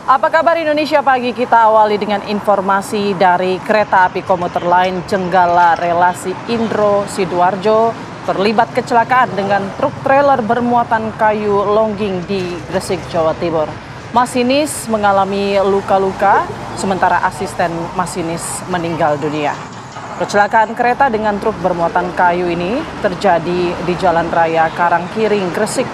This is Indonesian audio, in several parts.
Apa kabar Indonesia pagi? Kita awali dengan informasi dari kereta api komuter lain Jenggala relasi Indro Sidoarjo terlibat kecelakaan dengan truk trailer bermuatan kayu longging di Gresik, Jawa Timur. Masinis mengalami luka-luka, sementara asisten masinis meninggal dunia. Kecelakaan kereta dengan truk bermuatan kayu ini terjadi di Jalan Raya Karangkiring, Gresik.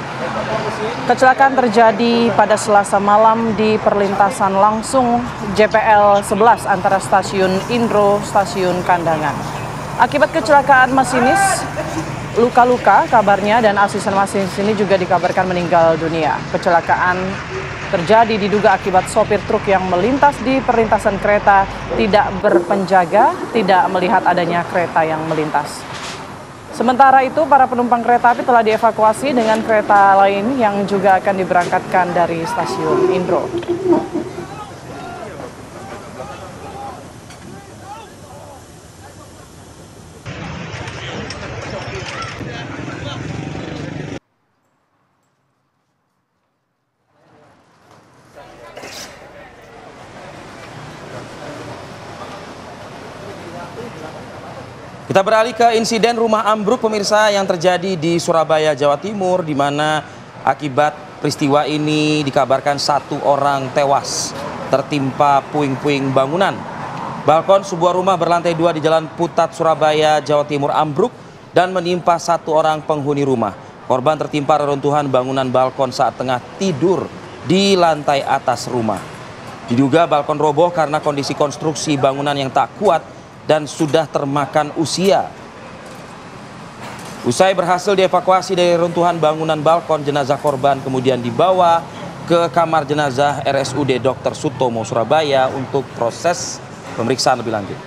Kecelakaan terjadi pada Selasa malam di perlintasan langsung JPL 11 antara stasiun Indro, stasiun Kandangan. Akibat kecelakaan masinis luka-luka kabarnya dan asisten masinis ini juga dikabarkan meninggal dunia. Kecelakaan terjadi diduga akibat sopir truk yang melintas di perlintasan kereta tidak berpenjaga, tidak melihat adanya kereta yang melintas. Sementara itu, para penumpang kereta api telah dievakuasi dengan kereta lain yang juga akan diberangkatkan dari stasiun Indro. Kita beralih ke insiden rumah ambruk pemirsa yang terjadi di Surabaya, Jawa Timur, di mana akibat peristiwa ini dikabarkan 1 orang tewas tertimpa puing-puing bangunan. Balkon sebuah rumah berlantai 2 di Jalan Putat, Surabaya, Jawa Timur ambruk dan menimpa 1 orang penghuni rumah. Korban tertimpa reruntuhan bangunan balkon saat tengah tidur di lantai atas rumah. Diduga balkon roboh karena kondisi konstruksi bangunan yang tak kuat dan sudah termakan usia. Usai berhasil dievakuasi dari runtuhan bangunan balkon, jenazah korban kemudian dibawa ke kamar jenazah RSUD Dr. Sutomo, Surabaya untuk proses pemeriksaan lebih lanjut.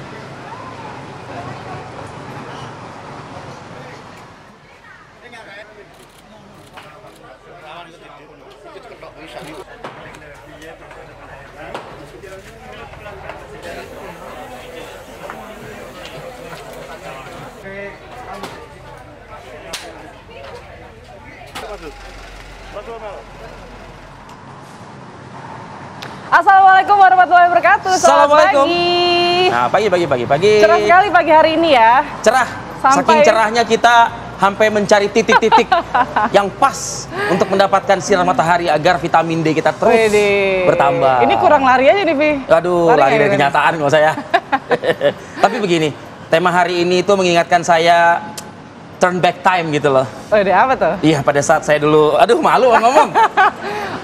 Assalamualaikum warahmatullahi wabarakatuh. Selamat Assalamualaikum. pagi. Nah, pagi. Cerah sekali pagi hari ini ya. Cerah. Saking cerahnya kita sampai mencari titik-titik yang pas untuk mendapatkan sinar matahari agar vitamin D kita terus bertambah. Ini kurang lari aja nih, Vi. Aduh, lari dari kenyataan nggak saya. Tapi begini, tema hari ini itu mengingatkan saya turn back time gitu loh. Apa tuh? Iya, pada saat saya dulu, aduh malu ngomong.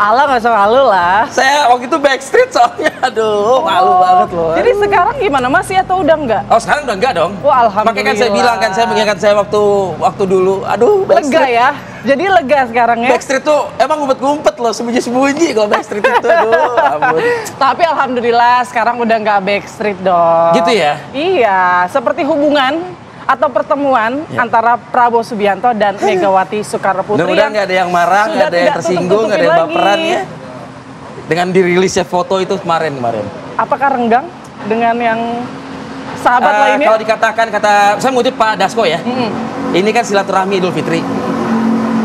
Alah, nggak usah malu lah. Saya waktu itu backstreet soalnya, aduh malu banget loh. Jadi sekarang gimana, masih atau udah enggak? Oh, sekarang udah enggak dong. Wah, alhamdulillah. Makanya kan saya bilang kan, saya mengingatkan saya waktu dulu, aduh lega ya. Jadi lega sekarang ya. Backstreet tuh emang ngumpet-ngumpet loh, sembunyi-sembunyi kalau backstreet itu, aduh ampun. Tapi alhamdulillah sekarang udah nggak backstreet dong. Gitu ya? Iya, seperti hubungan atau pertemuan antara Prabowo Subianto dan Megawati Soekarno Putri. Mudah-mudahan nggak ada yang marah, nggak ada yang tersinggung, nggak ada yang baperan ya. Dengan dirilisnya foto itu kemarin. Apakah renggang dengan yang sahabat lainnya? Kalau dikatakan, saya mengutip Pak Dasko ya, ini kan silaturahmi Idul Fitri.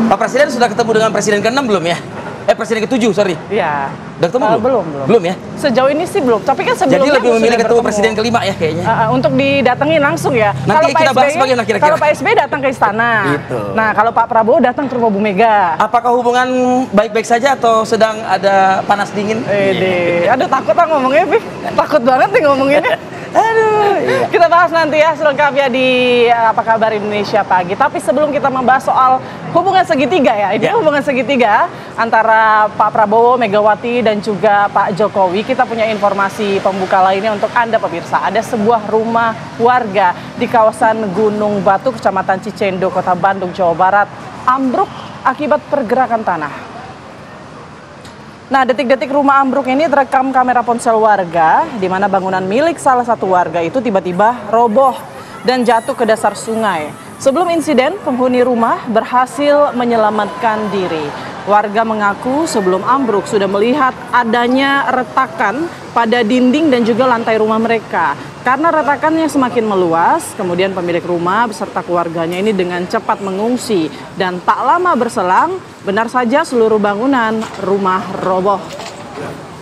Pak Presiden sudah ketemu dengan Presiden ke-6 belum ya? Presiden ke-7, sorry. Iya. Udah ketemu belum? Belum ya? Sejauh ini sih belum, tapi kan sebelumnya jadi lebih memilih ketemu Presiden ke-5 ya kayaknya. Untuk didatengin langsung ya. Nanti kita bahas bagaimana kira-kira. Kalau Pak SBY datang ke istana. Gitu. Nah, kalau Pak Prabowo datang ke rumah Bu Mega. Apakah hubungan baik-baik saja atau sedang ada panas dingin? Aduh, takut ah ngomongnya, Pi. Takut banget nih ngomonginnya. Aduh, iya. Kita bahas nanti ya selengkapnya di Apa Kabar Indonesia Pagi. Tapi sebelum kita membahas soal hubungan segitiga ya, ini hubungan segitiga antara Pak Prabowo, Megawati dan juga Pak Jokowi. Kita punya informasi pembuka lainnya untuk Anda pemirsa. Ada sebuah rumah warga di kawasan Gunung Batu, Kecamatan Cicendo, Kota Bandung, Jawa Barat, ambruk akibat pergerakan tanah. Nah, detik-detik rumah ambruk ini terekam kamera ponsel warga, di mana bangunan milik salah satu warga itu tiba-tiba roboh dan jatuh ke dasar sungai. Sebelum insiden, penghuni rumah berhasil menyelamatkan diri. Warga mengaku sebelum ambruk sudah melihat adanya retakan pada dinding dan juga lantai rumah mereka. Karena retakannya semakin meluas, kemudian pemilik rumah beserta keluarganya ini dengan cepat mengungsi. Dan tak lama berselang, benar saja seluruh bangunan rumah roboh.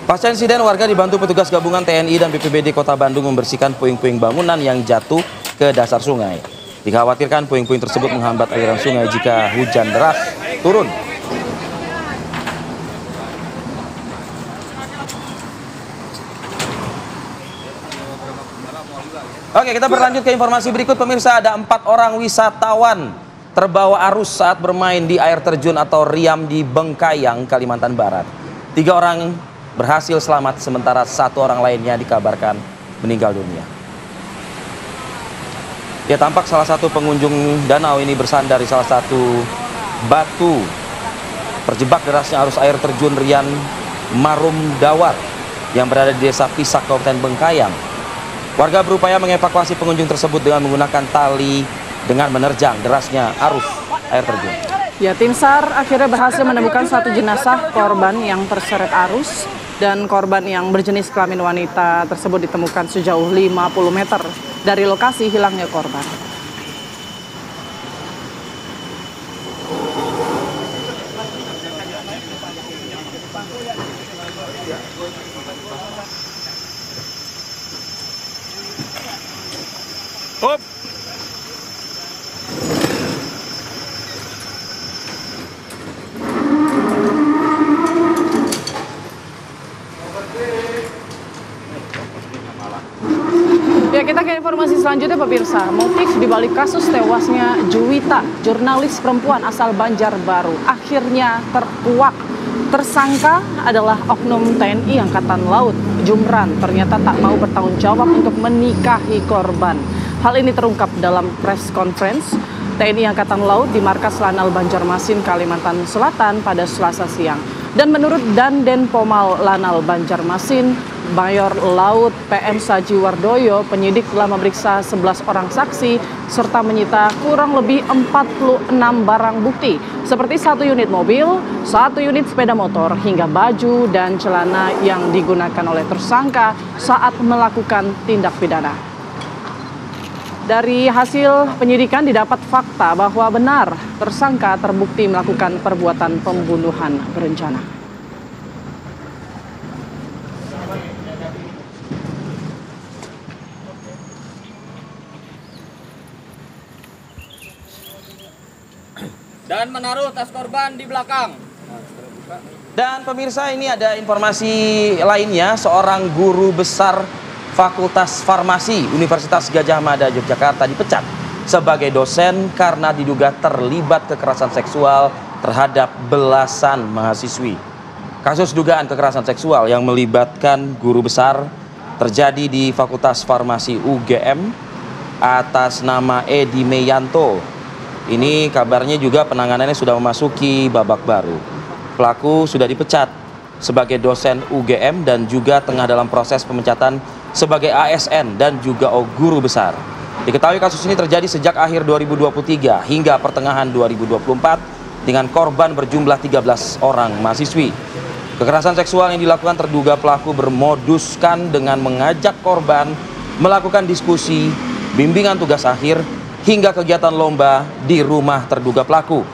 Pasca insiden, warga dibantu petugas gabungan TNI dan BPBD Kota Bandung membersihkan puing-puing bangunan yang jatuh ke dasar sungai. Dikhawatirkan puing-puing tersebut menghambat aliran sungai jika hujan deras turun. Oke, kita berlanjut ke informasi berikut pemirsa. Ada 4 orang wisatawan terbawa arus saat bermain di air terjun atau riam di Bengkayang, Kalimantan Barat. 3 orang berhasil selamat, sementara 1 orang lainnya dikabarkan meninggal dunia. Ya, tampak salah satu pengunjung danau ini bersandar di salah satu batu terjebak derasnya arus air terjun Rian Marum Dawar yang berada di Desa Pisak, Kabupaten Bengkayang. Warga berupaya mengevakuasi pengunjung tersebut dengan menggunakan tali dengan menerjang derasnya arus air terjun. Ya, tim SAR akhirnya berhasil menemukan 1 jenazah korban yang terseret arus, dan korban yang berjenis kelamin wanita tersebut ditemukan sejauh 50 meter dari lokasi hilangnya korban. Up. Ya, kita ke informasi selanjutnya pemirsa. Motif dibalik kasus tewasnya Juwita, jurnalis perempuan asal Banjarbaru, akhirnya terkuak. Tersangka adalah oknum TNI Angkatan Laut, Jumran, ternyata tak mau bertanggung jawab untuk menikahi korban. Hal ini terungkap dalam press conference TNI Angkatan Laut di Markas Lanal Banjarmasin, Kalimantan Selatan pada Selasa siang. Dan menurut Danjen Pomal Lanal Banjarmasin, Mayor Laut PM Sajiwardoyo, penyidik telah memeriksa 11 orang saksi serta menyita kurang lebih 46 barang bukti seperti 1 unit mobil, 1 unit sepeda motor hingga baju dan celana yang digunakan oleh tersangka saat melakukan tindak pidana. Dari hasil penyidikan didapat fakta bahwa benar tersangka terbukti melakukan perbuatan pembunuhan berencana. Dan menaruh tas korban di belakang. Dan pemirsa, ini ada informasi lainnya. Seorang guru besar Fakultas Farmasi Universitas Gadjah Mada Yogyakarta dipecat sebagai dosen karena diduga terlibat kekerasan seksual terhadap belasan mahasiswi. Kasus dugaan kekerasan seksual yang melibatkan guru besar terjadi di Fakultas Farmasi UGM atas nama Edi Meyanto. Ini kabarnya juga penanganannya sudah memasuki babak baru. Pelaku sudah dipecat sebagai dosen UGM dan juga tengah dalam proses pemecatan sebagai ASN dan juga guru besar. Diketahui kasus ini terjadi sejak akhir 2023 hingga pertengahan 2024 dengan korban berjumlah 13 orang mahasiswi. Kekerasan seksual yang dilakukan terduga pelaku bermoduskan dengan mengajak korban melakukan diskusi, bimbingan tugas akhir, hingga kegiatan lomba di rumah terduga pelaku.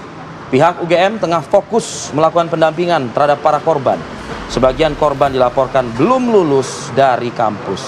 Pihak UGM tengah fokus melakukan pendampingan terhadap para korban. Sebagian korban dilaporkan belum lulus dari kampus.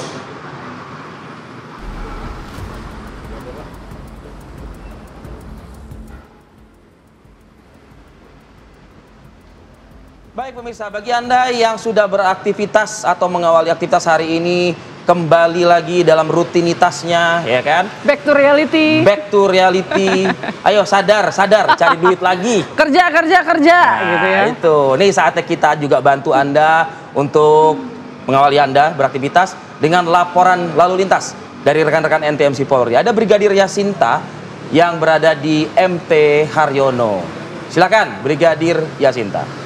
Baik pemirsa, bagi Anda yang sudah beraktivitas atau mengawali aktivitas hari ini, kembali lagi dalam rutinitasnya, ya kan? Back to reality. Back to reality. Ayo sadar, cari duit lagi. Kerja, gitu ya. Itu. Nih saatnya kita juga bantu Anda untuk mengawali Anda beraktivitas dengan laporan lalu lintas dari rekan-rekan NTMC Polri. Ada Brigadir Yasinta yang berada di MP Haryono. Silakan Brigadir Yasinta.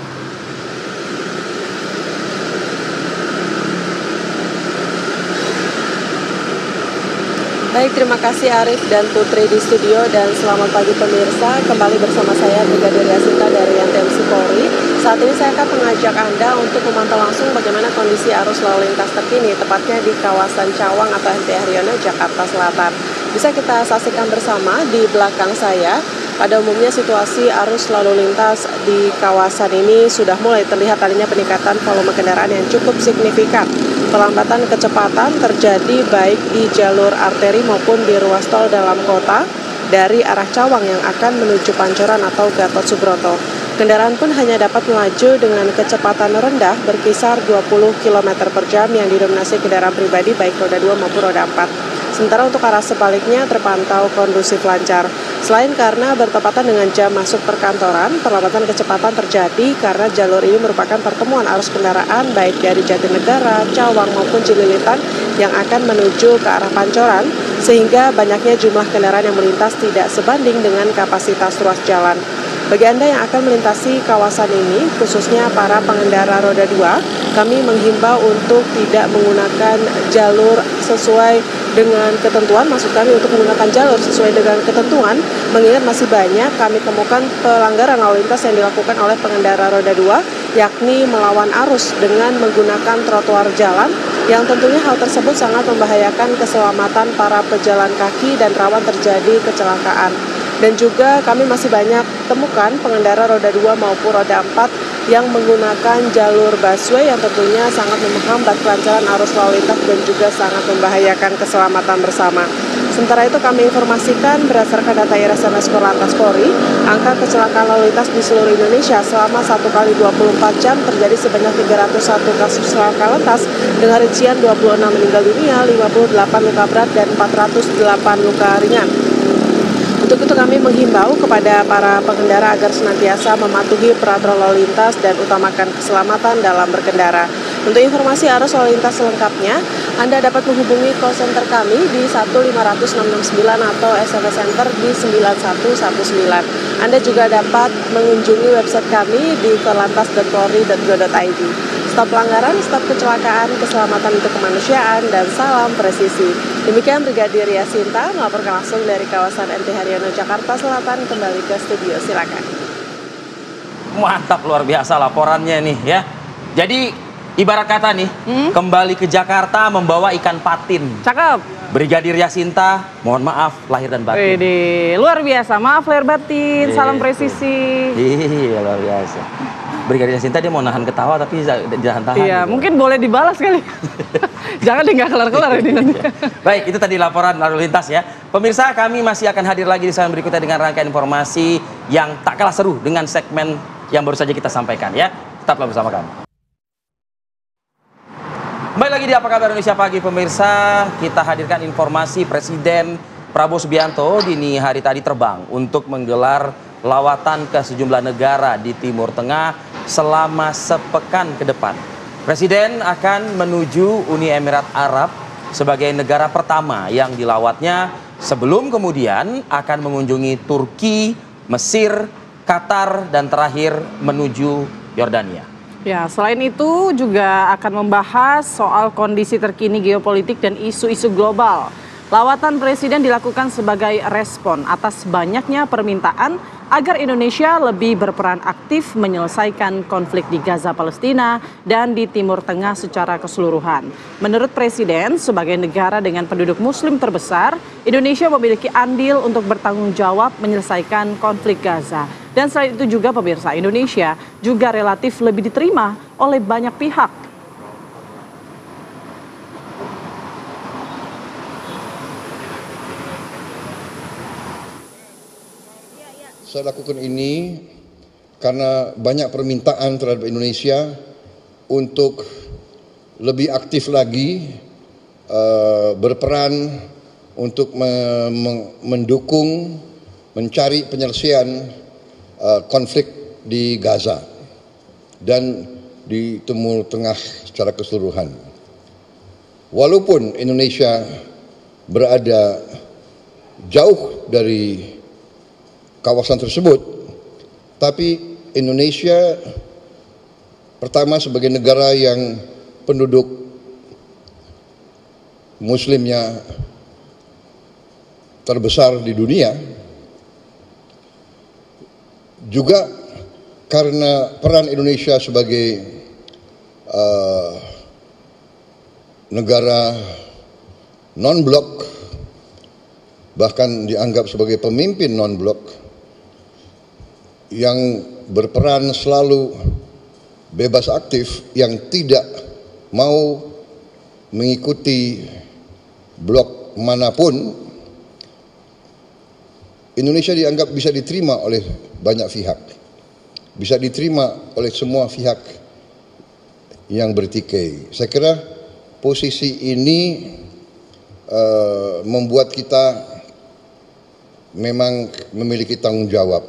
Baik, terima kasih Arif dan Putri di studio, dan selamat pagi pemirsa. Kembali bersama saya Brigadir Yasinta dari NTMC Polri. Saat ini saya akan mengajak Anda untuk memantau langsung bagaimana kondisi arus lalu lintas terkini, tepatnya di kawasan Cawang atau MP Haryono, Jakarta Selatan. Bisa kita saksikan bersama di belakang saya. Pada umumnya situasi arus lalu lintas di kawasan ini sudah mulai terlihat adanya peningkatan volume kendaraan yang cukup signifikan. Pelambatan kecepatan terjadi baik di jalur arteri maupun di ruas tol dalam kota dari arah Cawang yang akan menuju Pancoran atau Gatot Subroto. Kendaraan pun hanya dapat melaju dengan kecepatan rendah berkisar 20 km per jam yang didominasi kendaraan pribadi baik roda 2 maupun roda 4. Sementara untuk arah sebaliknya terpantau kondusif lancar. Selain karena bertepatan dengan jam masuk perkantoran, perlambatan kecepatan terjadi karena jalur ini merupakan pertemuan arus kendaraan baik dari Jatinegara, Cawang maupun Cililitan yang akan menuju ke arah Pancoran, sehingga banyaknya jumlah kendaraan yang melintas tidak sebanding dengan kapasitas ruas jalan. Bagi Anda yang akan melintasi kawasan ini, khususnya para pengendara roda 2, kami menghimbau untuk tidak menggunakan jalur sesuai dengan ketentuan, maksud kami untuk menggunakan jalur sesuai dengan ketentuan, mengingat masih banyak kami temukan pelanggaran lalu lintas yang dilakukan oleh pengendara roda 2, yakni melawan arus dengan menggunakan trotoar jalan, yang tentunya hal tersebut sangat membahayakan keselamatan para pejalan kaki dan rawan terjadi kecelakaan. Dan juga kami masih banyak temukan pengendara roda 2 maupun roda 4 yang menggunakan jalur busway yang tentunya sangat menghambat kelancaran arus lalu lintas dan juga sangat membahayakan keselamatan bersama. Sementara itu kami informasikan berdasarkan data IRSMS Korlantas Polri, angka kecelakaan lalu lintas di seluruh Indonesia selama 1 kali 24 jam terjadi sebanyak 301 kasus kecelakaan lintas dengan rincian 26 meninggal dunia, 58 luka berat dan 408 luka ringan. Untuk itu kami menghimbau kepada para pengendara agar senantiasa mematuhi peraturan lalu lintas dan utamakan keselamatan dalam berkendara. Untuk informasi arus lalu lintas selengkapnya, Anda dapat menghubungi call center kami di 1500669 atau SMS Center di 9119. Anda juga dapat mengunjungi website kami di korlantas.polri.go.id. Stop pelanggaran, stop kecelakaan, keselamatan untuk kemanusiaan, dan salam presisi. Demikian Brigadir Yasinta melaporkan langsung dari kawasan MT Haryono, Jakarta Selatan. Kembali ke studio, silakan. Mantap, luar biasa laporannya nih ya. Jadi ibarat kata nih, kembali ke Jakarta membawa ikan patin. Cakep. Brigadir Yasinta, mohon maaf lahir dan batin. Wede, luar biasa. Maaf lahir batin, salam presisi. Iya, luar biasa. Brigadir Yasinta dia mau nahan ketawa tapi jangan tahan. Iya, gitu. mungkin boleh dibalas kali. Jangan deh, nggak kelar-kelar ini nanti. Baik, itu tadi laporan lalu lintas ya. Pemirsa, kami masih akan hadir lagi di segmen berikutnya dengan rangkaian informasi yang tak kalah seru dengan segmen yang baru saja kita sampaikan ya. Tetaplah bersama kami. Kembali lagi di Apa Kabar Indonesia Pagi pemirsa, kita hadirkan informasi Presiden Prabowo Subianto dini hari tadi terbang untuk menggelar lawatan ke sejumlah negara di Timur Tengah selama sepekan ke depan. Presiden akan menuju Uni Emirat Arab sebagai negara pertama yang dilawatnya sebelum kemudian akan mengunjungi Turki, Mesir, Qatar, dan terakhir menuju Yordania. Ya, selain itu juga akan membahas soal kondisi terkini geopolitik dan isu-isu global. Lawatan Presiden dilakukan sebagai respon atas banyaknya permintaan agar Indonesia lebih berperan aktif menyelesaikan konflik di Gaza Palestina dan di Timur Tengah secara keseluruhan. Menurut Presiden, sebagai negara dengan penduduk muslim terbesar, Indonesia memiliki andil untuk bertanggung jawab menyelesaikan konflik Gaza. Dan selain itu juga pemirsa, Indonesia juga relatif lebih diterima oleh banyak pihak. Saya lakukan ini karena banyak permintaan terhadap Indonesia untuk lebih aktif lagi berperan untuk mendukung mencari penyelesaian konflik di Gaza dan di Timur Tengah secara keseluruhan. Walaupun Indonesia berada jauh dari kawasan tersebut, tapi Indonesia pertama sebagai negara yang penduduk muslimnya terbesar di dunia, juga karena peran Indonesia sebagai negara non-blok, bahkan dianggap sebagai pemimpin non-blok yang berperan selalu bebas aktif, yang tidak mau mengikuti blok manapun, Indonesia dianggap bisa diterima oleh banyak pihak, bisa diterima oleh semua pihak yang bertikai. Saya kira posisi ini membuat kita memang memiliki tanggung jawab.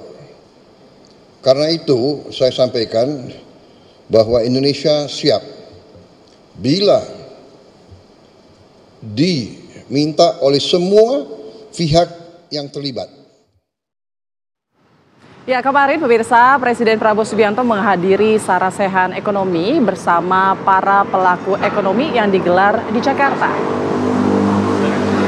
Karena itu saya sampaikan bahwa Indonesia siap bila diminta oleh semua pihak yang terlibat. Ya, kemarin pemirsa, Presiden Prabowo Subianto menghadiri sarasehan ekonomi bersama para pelaku ekonomi yang digelar di Jakarta.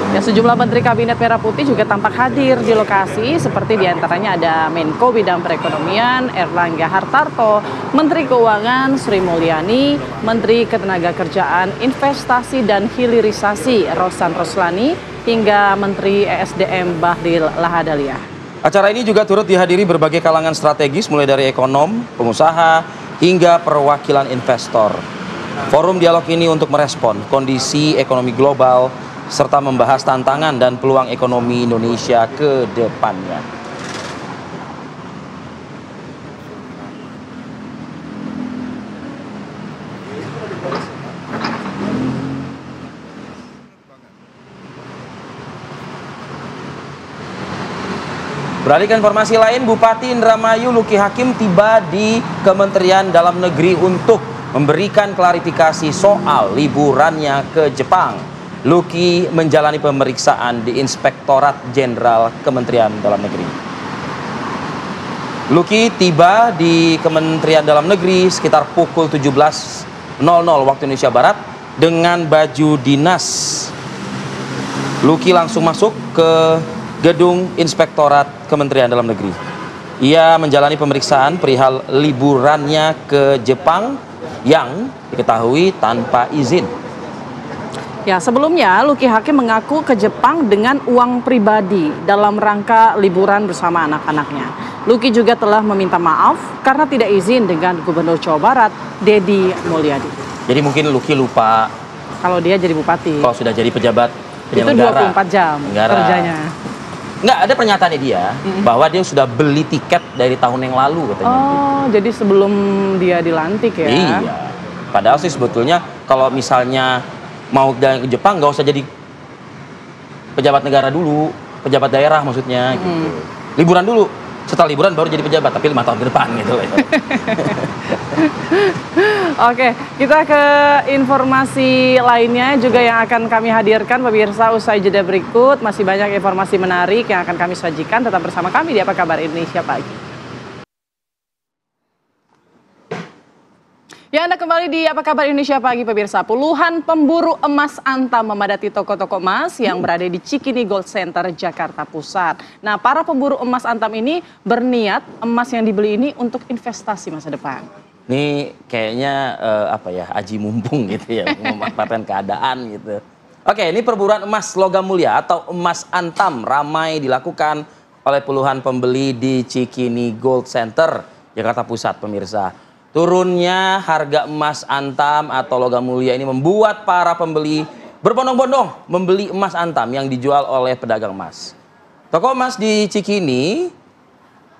Ya, sejumlah Menteri Kabinet Merah Putih juga tampak hadir di lokasi, seperti diantaranya ada Menko Bidang Perekonomian Erlangga Hartarto, Menteri Keuangan Sri Mulyani, Menteri Ketenagakerjaan, Investasi dan Hilirisasi Rohsan Roslani, hingga Menteri ESDM Bahlil Lahadalia. Acara ini juga turut dihadiri berbagai kalangan strategis, mulai dari ekonom, pengusaha, hingga perwakilan investor. Forum dialog ini untuk merespon kondisi ekonomi global, serta membahas tantangan dan peluang ekonomi Indonesia ke depannya. Beralih ke informasi lain, Bupati Indramayu Luki Hakim tiba di Kementerian Dalam Negeri untuk memberikan klarifikasi soal liburannya ke Jepang. Luki menjalani pemeriksaan di Inspektorat Jenderal Kementerian Dalam Negeri. Luki tiba di Kementerian Dalam Negeri sekitar pukul 17.00 waktu Indonesia Barat dengan baju dinas. Luki langsung masuk ke gedung Inspektorat Kementerian Dalam Negeri. Ia menjalani pemeriksaan perihal liburannya ke Jepang yang diketahui tanpa izin. Ya, sebelumnya Luki Hakim mengaku ke Jepang dengan uang pribadi dalam rangka liburan bersama anak-anaknya. Luki juga telah meminta maaf karena tidak izin dengan Gubernur Jawa Barat, Deddy Mulyadi. Jadi mungkin Luki lupa kalau dia jadi bupati. kalau sudah jadi pejabat Itu penyelenggara 24 jam kerjanya. Enggak, ada pernyataannya dia bahwa dia sudah beli tiket dari tahun yang lalu katanya. Oh, jadi sebelum dia dilantik ya? Iya. Padahal sih sebetulnya kalau misalnya mau ke Jepang nggak usah jadi pejabat negara dulu, pejabat daerah maksudnya gitu. Liburan dulu, setelah liburan baru jadi pejabat, tapi 5 tahun ke depan gitu loh. Oke, kita ke informasi lainnya juga yang akan kami hadirkan pemirsa usai jeda berikut. Masih banyak informasi menarik yang akan kami sajikan, tetap bersama kami di Apa Kabar Indonesia Pagi. Ya, Anda kembali di Apa Kabar Indonesia Pagi pemirsa. Puluhan pemburu emas antam memadati toko-toko emas yang berada di Cikini Gold Center, Jakarta Pusat. Nah, para pemburu emas antam ini berniat emas yang dibeli ini untuk investasi masa depan. Ini kayaknya aji mumpung gitu ya, memanfaatkan keadaan gitu. Oke, ini perburuan emas logam mulia atau emas antam ramai dilakukan oleh puluhan pembeli di Cikini Gold Center, Jakarta Pusat pemirsa. Turunnya harga emas antam atau logam mulia ini membuat para pembeli berbondong-bondong membeli emas antam yang dijual oleh pedagang emas. Toko emas di Cikini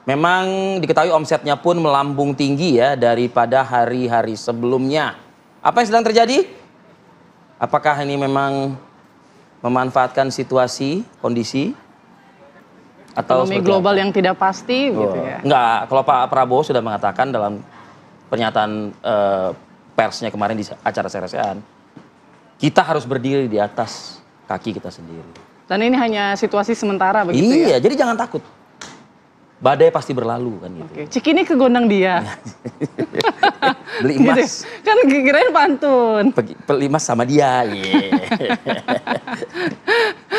memang diketahui omsetnya pun melambung tinggi ya daripada hari-hari sebelumnya. Apa yang sedang terjadi? Apakah ini memang memanfaatkan situasi, kondisi? Atau ekonomi global yang tidak pasti gitu ya? Enggak, kalau Pak Prabowo sudah mengatakan dalam pernyataan persnya kemarin di acara sarasehan, kita harus berdiri di atas kaki kita sendiri. Dan ini hanya situasi sementara begitu ya? Iya, jadi jangan takut. Badai pasti berlalu kan gitu. Oke, Cikini ke gondang dia. Beli emas. Gitu. Kan kirain pantun. Beli emas sama dia.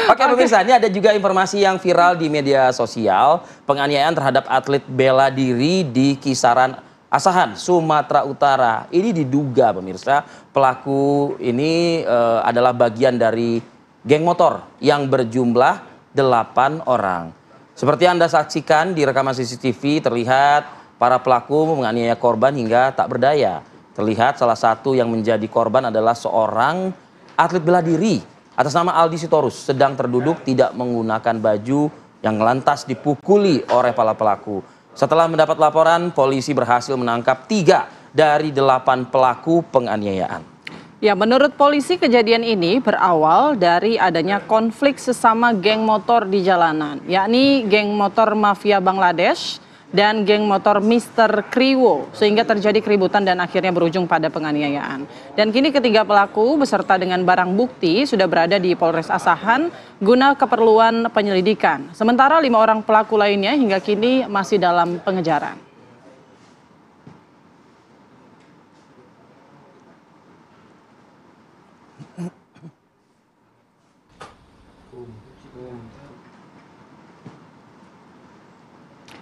Oke pemirsa, ini ada juga informasi yang viral di media sosial. Penganiayaan terhadap atlet bela diri di Kisaran Asahan, Sumatera Utara. Ini diduga pemirsa pelaku ini adalah bagian dari geng motor yang berjumlah 8 orang. Seperti Anda saksikan di rekaman CCTV, terlihat para pelaku menganiaya korban hingga tak berdaya. Terlihat salah satu yang menjadi korban adalah seorang atlet bela diri atas nama Aldi Sitorus, sedang terduduk tidak menggunakan baju yang lantas dipukuli oleh para pelaku. Setelah mendapat laporan, polisi berhasil menangkap 3 dari 8 pelaku penganiayaan. Ya, menurut polisi kejadian ini berawal dari adanya konflik sesama geng motor di jalanan, yakni geng motor mafia Bangladesh dan geng motor Mr. Kriwo, sehingga terjadi keributan dan akhirnya berujung pada penganiayaan. Dan kini ketiga pelaku beserta dengan barang bukti sudah berada di Polres Asahan guna keperluan penyelidikan. Sementara 5 orang pelaku lainnya hingga kini masih dalam pengejaran.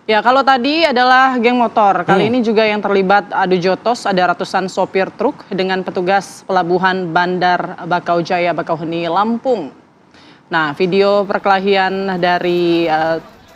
Ya, kalau tadi adalah geng motor, kali ini juga yang terlibat adu jotos ada ratusan sopir truk dengan petugas pelabuhan Bandar Bakaujaya, Bakauheni, Lampung. Nah, video perkelahian dari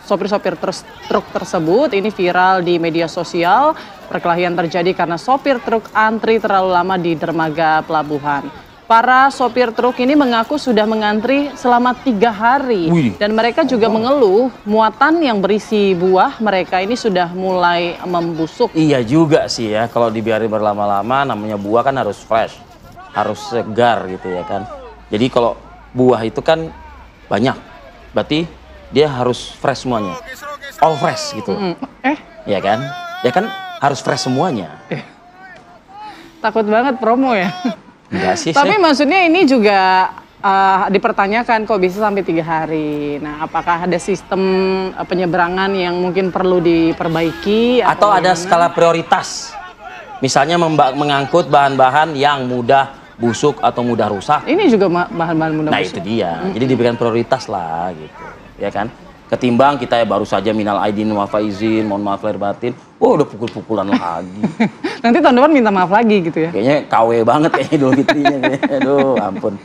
sopir-sopir truk tersebut ini viral di media sosial. Perkelahian terjadi karena sopir truk antri terlalu lama di dermaga pelabuhan. Para sopir truk ini mengaku sudah mengantri selama 3 hari. Dan mereka juga mengeluh muatan yang berisi buah mereka ini sudah mulai membusuk. Iya juga sih ya, kalau dibiarin berlama-lama namanya buah kan harus fresh, harus segar gitu ya kan. Jadi kalau buah itu kan banyak, berarti dia harus fresh semuanya, all fresh gitu. Ya kan, ya kan harus fresh semuanya. Takut banget promo ya. Enggak sih. Tapi maksudnya ini juga dipertanyakan kok bisa sampai 3 hari. Nah, apakah ada sistem penyeberangan yang mungkin perlu diperbaiki? Atau ada skala prioritas? Misalnya mengangkut bahan-bahan yang mudah busuk atau mudah rusak. Ini juga bahan-bahan mudah busuk. Nah itu dia, jadi diberikan prioritas lah gitu, ya kan? Ketimbang kita ya baru saja minal aidin wal faizin, mohon maaf lahir batin, udah pukul-pukulan lagi. Nanti tahun depan minta maaf lagi gitu ya? Kayaknya KW banget kayaknya Idul Fitrinya. Aduh ampun.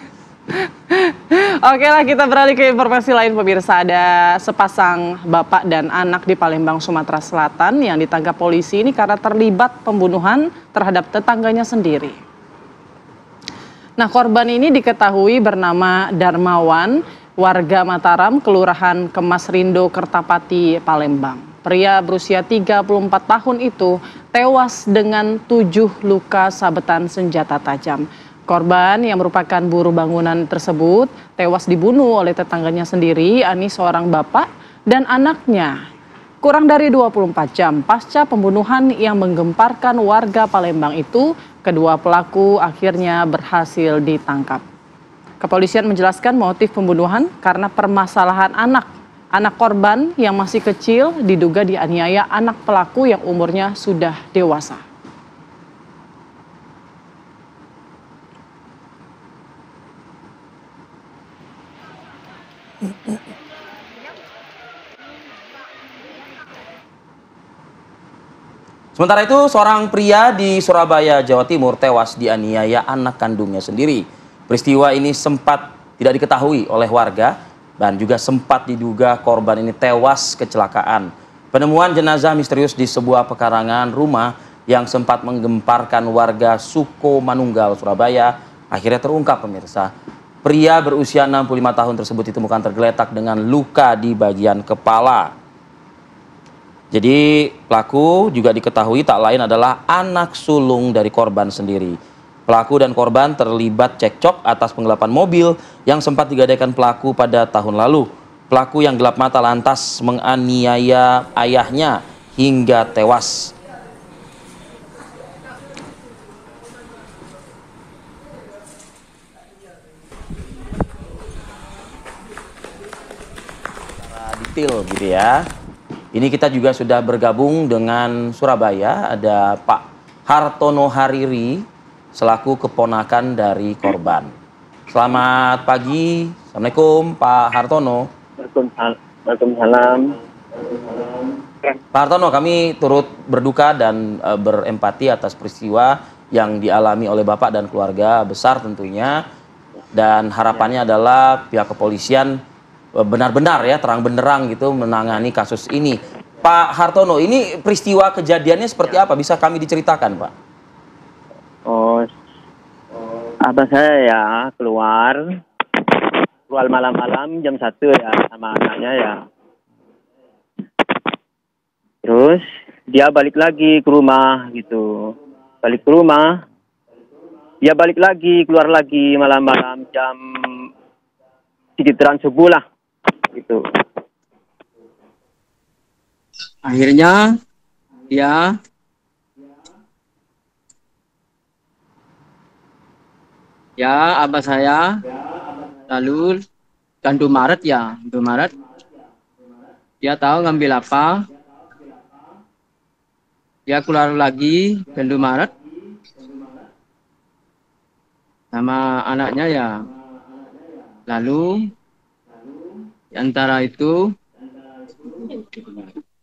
Oke lah, kita beralih ke informasi lain pemirsa. Ada sepasang bapak dan anak di Palembang, Sumatera Selatan yang ditangkap polisi ini karena terlibat pembunuhan terhadap tetangganya sendiri. Nah, korban ini diketahui bernama Darmawan, warga Mataram, Kelurahan Kemas Rindo, Kertapati, Palembang. Pria berusia 34 tahun itu tewas dengan 7 luka sabetan senjata tajam. Korban yang merupakan buruh bangunan tersebut tewas dibunuh oleh tetangganya sendiri, yakni seorang bapak dan anaknya. Kurang dari 24 jam pasca pembunuhan yang menggemparkan warga Palembang itu, kedua pelaku akhirnya berhasil ditangkap. Kepolisian menjelaskan motif pembunuhan karena permasalahan anak. Anak korban yang masih kecil diduga dianiaya anak pelaku yang umurnya sudah dewasa. Sementara itu, seorang pria di Surabaya, Jawa Timur tewas dianiaya anak kandungnya sendiri. Peristiwa ini sempat tidak diketahui oleh warga dan juga sempat diduga korban ini tewas kecelakaan. Penemuan jenazah misterius di sebuah pekarangan rumah yang sempat menggemparkan warga Suko Manunggal, Surabaya akhirnya terungkap pemirsa. Pria berusia 65 tahun tersebut ditemukan tergeletak dengan luka di bagian kepala. Jadi pelaku juga diketahui tak lain adalah anak sulung dari korban sendiri. Pelaku dan korban terlibat cekcok atas penggelapan mobil yang sempat digadaikan pelaku pada tahun lalu. Pelaku yang gelap mata lantas menganiaya ayahnya hingga tewas. Detail gitu ya. Ini kita juga sudah bergabung dengan Surabaya, ada Pak Hartono Hariri selaku keponakan dari korban. Selamat pagi, Assalamualaikum Pak Hartono. Waalaikumsalam. Pak Hartono, kami turut berduka dan berempati atas peristiwa yang dialami oleh Bapak dan keluarga besar tentunya. Dan harapannya adalah pihak kepolisian benar-benar ya terang benderang gitu menangani kasus ini. Pak Hartono, ini peristiwa kejadiannya seperti apa? Bisa kami diceritakan, Pak? Oh, abah saya ya keluar malam-malam jam 1 ya sama anaknya ya. Terus dia balik lagi ke rumah gitu. Balik ke rumah, dia balik lagi, keluar lagi malam-malam jam sekitaran subuh lah gitu. Akhirnya dia abah saya lalu kan Indomaret ya, Indomaret. Dia tahu ngambil apa. Dia keluar lagi ke Indomaret sama anaknya ya. Lalu di antara itu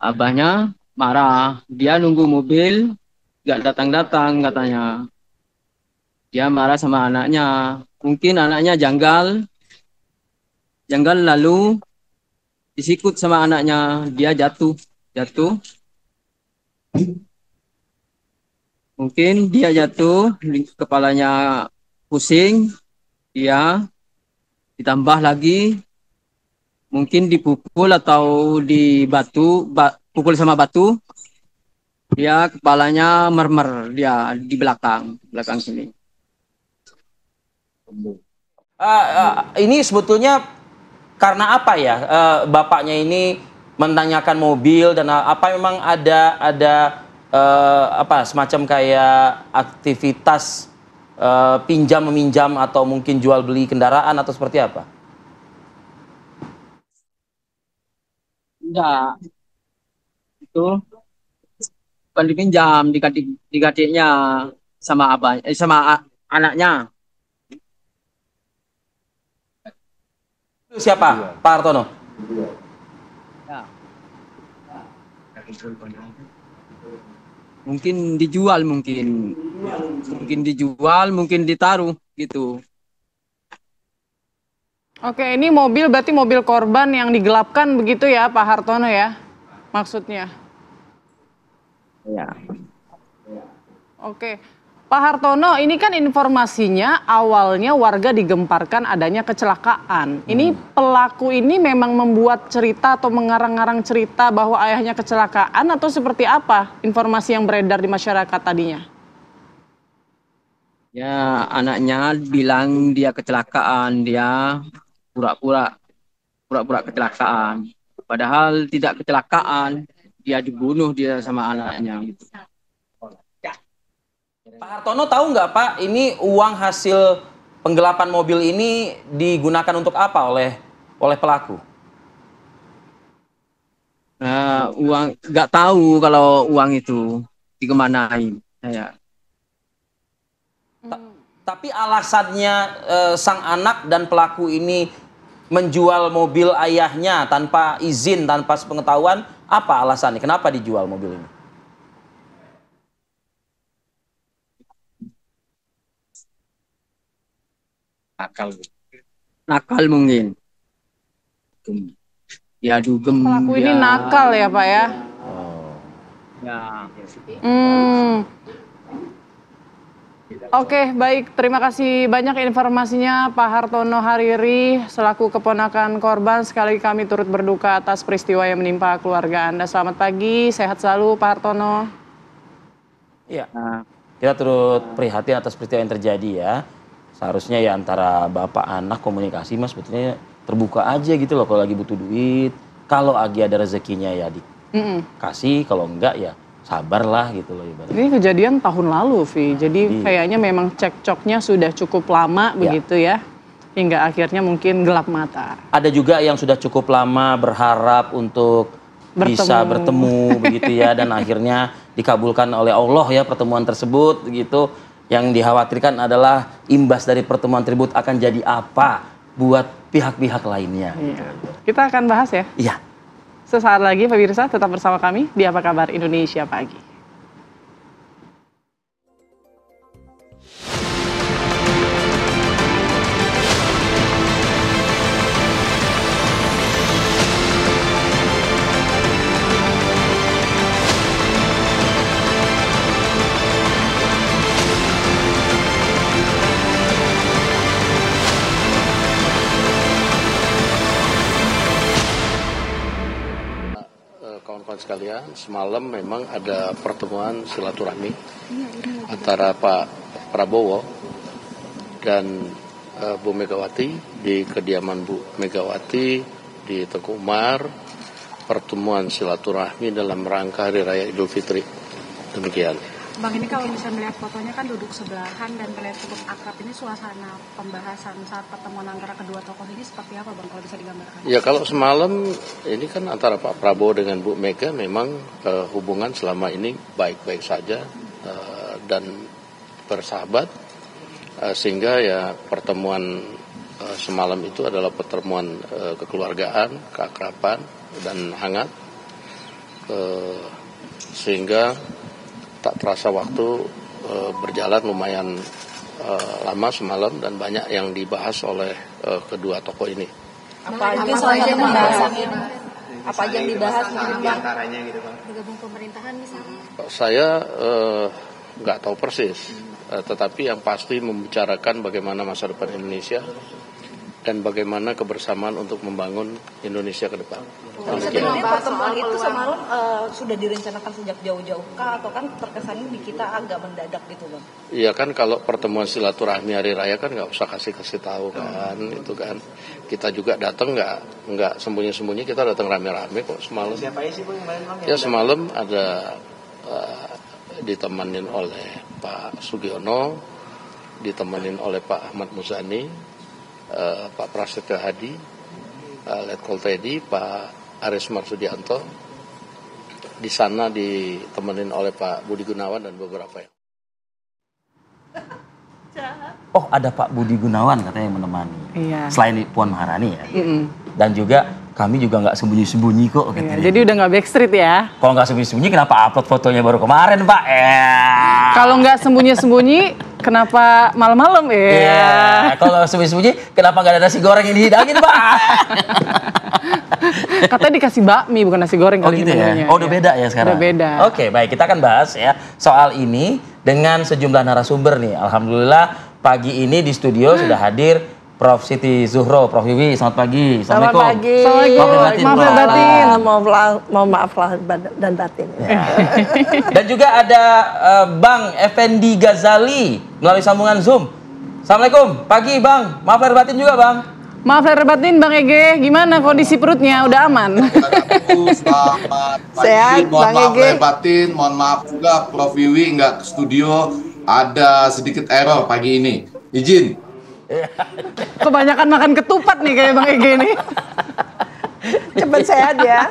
abahnya marah. Dia nunggu mobil, nggak datang-datang katanya. Dia marah sama anaknya. Mungkin anaknya janggal lalu disikut sama anaknya. Dia jatuh. Mungkin dia jatuh, kepalanya pusing, dia ditambah lagi mungkin dipukul atau pukul sama batu, dia kepalanya mermer, dia di belakang sini. Ini sebetulnya karena apa ya? Bapaknya ini menanyakan mobil dan apa memang ada apa semacam kayak aktivitas pinjam meminjam atau mungkin jual beli kendaraan atau seperti apa? Enggak, itu bukan dipinjam, dikadiknya sama anaknya. Siapa? Pak Hartono? Ya. Mungkin dijual, mungkin ditaruh gitu. Oke, ini mobil berarti mobil korban yang digelapkan begitu ya Pak Hartono ya? Maksudnya. Ya. Oke. Pak Hartono, ini kan informasinya awalnya warga digemparkan adanya kecelakaan. Ini pelaku ini memang membuat cerita atau mengarang-arang cerita bahwa ayahnya kecelakaan atau seperti apa informasi yang beredar di masyarakat tadinya? Ya, anaknya bilang dia kecelakaan, dia pura-pura kecelakaan. Padahal tidak kecelakaan, dia dibunuh dia sama anaknya. Pak Hartono tahu nggak Pak, ini uang hasil penggelapan mobil ini digunakan untuk apa oleh pelaku? Uang nggak tahu kalau uang itu dikemanain. Tapi alasannya sang anak dan pelaku ini menjual mobil ayahnya tanpa izin, tanpa sepengetahuan, apa alasannya? Kenapa dijual mobil ini? Nakal mungkin. Ya dugem. Pelaku ini nakal ya Pak ya? Ya. Oke, baik. Terima kasih banyak informasinya Pak Hartono Hariri selaku keponakan korban. Sekali lagi kami turut berduka atas peristiwa yang menimpa keluarga Anda. Selamat pagi, sehat selalu Pak Hartono. Iya, kita turut prihatin atas peristiwa yang terjadi ya. Seharusnya ya antara bapak anak komunikasi mas sebetulnya terbuka aja gitu loh kalau lagi butuh duit. Kalau lagi ada rezekinya ya dikasih, kalau enggak ya sabarlah gitu loh ibaratnya. Ini kejadian tahun lalu, Vi. Jadi kayaknya memang cekcoknya sudah cukup lama begitu ya. Hingga akhirnya mungkin gelap mata. Ada juga yang sudah cukup lama berharap untuk bisa bertemu begitu ya dan akhirnya dikabulkan oleh Allah ya pertemuan tersebut gitu. Yang dikhawatirkan adalah imbas dari pertemuan tersebut akan jadi apa buat pihak-pihak lainnya. Iya. Kita akan bahas ya. Iya. Sesaat lagi pemirsa tetap bersama kami di Apa Kabar Indonesia Pagi. sekalian, semalam memang ada pertemuan silaturahmi antara Pak Prabowo dan Bu Megawati di kediaman Bu Megawati di Teguh Umar. Pertemuan silaturahmi dalam rangka Hari Raya Idul Fitri. Demikian. Bang, ini kalau misalnya melihat fotonya kan duduk sebelahan dan terlihat cukup akrab. Ini suasana pembahasan saat pertemuan antara kedua tokoh ini seperti apa, Bang, kalau bisa digambarkan? Ya, kalau semalam ini kan antara Pak Prabowo dengan Bu Mega memang hubungan selama ini baik-baik saja dan bersahabat, sehingga ya pertemuan semalam itu adalah pertemuan kekeluargaan, keakraban dan hangat, sehingga tak terasa waktu berjalan lumayan lama semalam dan banyak yang dibahas oleh kedua tokoh ini. Apa aja yang dibahas? Apa aja yang dibahas? Diantaranya gitu, Bang. Bergabung pemerintahan misalnya? Saya nggak tahu persis, tetapi yang pasti membicarakan bagaimana masa depan Indonesia dan bagaimana kebersamaan untuk membangun Indonesia ke depan. Sebenarnya pertemuan itu semalam sudah direncanakan sejak jauh-jauh kah, atau kan terkesannya di kita agak mendadak gitu, Bang? Iya kan, kalau pertemuan silaturahmi hari raya kan nggak usah kasih tahu kan, itu kan kita juga datang nggak sembunyi-sembunyi, kita datang rame-rame kok semalam. Siapa sih, Bang, yang lain? Ya semalam ada ditemenin oleh Pak Sugiono, ditemenin oleh Pak Ahmad Muzani, Pak Prasetyo Hadi, Letkol Teddy, Pak Aris Marsudianto. Di sana ditemenin oleh Pak Budi Gunawan dan beberapa yang. Oh, ada Pak Budi Gunawan katanya yang menemani. Iya. Selain Puan Maharani ya. Dan juga kami juga nggak sembunyi-sembunyi kok. Iya, jadi udah nggak backstreet ya? Kalau nggak sembunyi-sembunyi kenapa upload fotonya baru kemarin, Pak? Kalau nggak sembunyi-sembunyi kenapa malam-malam ya? Iya. Kalau sembunyi-sembunyi kenapa nggak ada nasi goreng yang dihidangin, Pak? Katanya dikasih bakmi bukan nasi goreng Oh kali gitu ya? ini. Oh udah beda ya sekarang? Udah beda. Oke, baik, kita akan bahas ya soal ini dengan sejumlah narasumber nih. Alhamdulillah pagi ini di studio sudah hadir Prof. Siti Zuhro, Prof. Wiwi, selamat pagi. Selamat pagi. Assalamualaikum. Maaf lahir batin. Mohon maaf lahir dan batin. Dan juga ada Bang Effendi Ghazali melalui sambungan Zoom. Assalamualaikum, pagi Bang. Maaf lahir batin juga Bang. Maaf lahir batin Bang Ege, gimana kondisi perutnya? Udah aman? Selamat pagi, Sehat, mohon Bang maaf Ege. lahir batin, mohon maaf juga Prof. Wiwi nggak ke studio, ada sedikit error pagi ini. Izin. Kebanyakan makan ketupat nih kayak Bang Ege nih. Cepat sehat ya.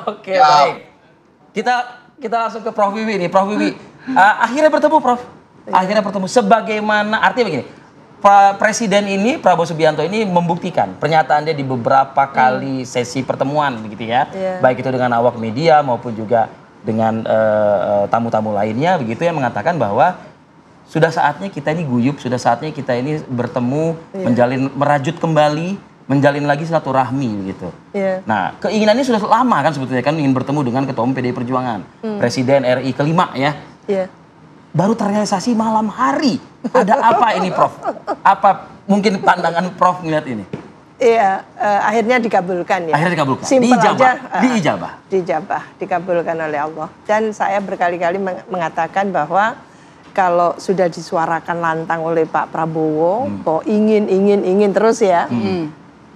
Oke, baik. Kita langsung ke Prof. Wiwi nih. Prof. Wiwi, akhirnya bertemu Prof. Akhirnya bertemu. Sebagaimana, artinya begini, Presiden ini, Prabowo Subianto ini membuktikan pernyataan dia di beberapa kali sesi pertemuan begitu ya. Baik itu dengan awak media maupun juga dengan tamu-tamu lainnya begitu, yang mengatakan bahwa sudah saatnya kita ini guyup, sudah saatnya kita ini bertemu, merajut kembali, menjalin lagi silaturahmi begitu. Nah, keinginannya sudah lama kan sebetulnya kan, ingin bertemu dengan Ketua Umum PDI Perjuangan, Presiden RI kelima ya. Baru terrealisasi malam hari. Ada apa ini Prof? Apa mungkin pandangan Prof melihat ini? Iya, akhirnya dikabulkan ya. Akhirnya dikabulkan. Simpel aja. Diijabah. Dikabulkan oleh Allah. Dan saya berkali-kali mengatakan bahwa kalau sudah disuarakan lantang oleh Pak Prabowo, bahwa ingin terus ya,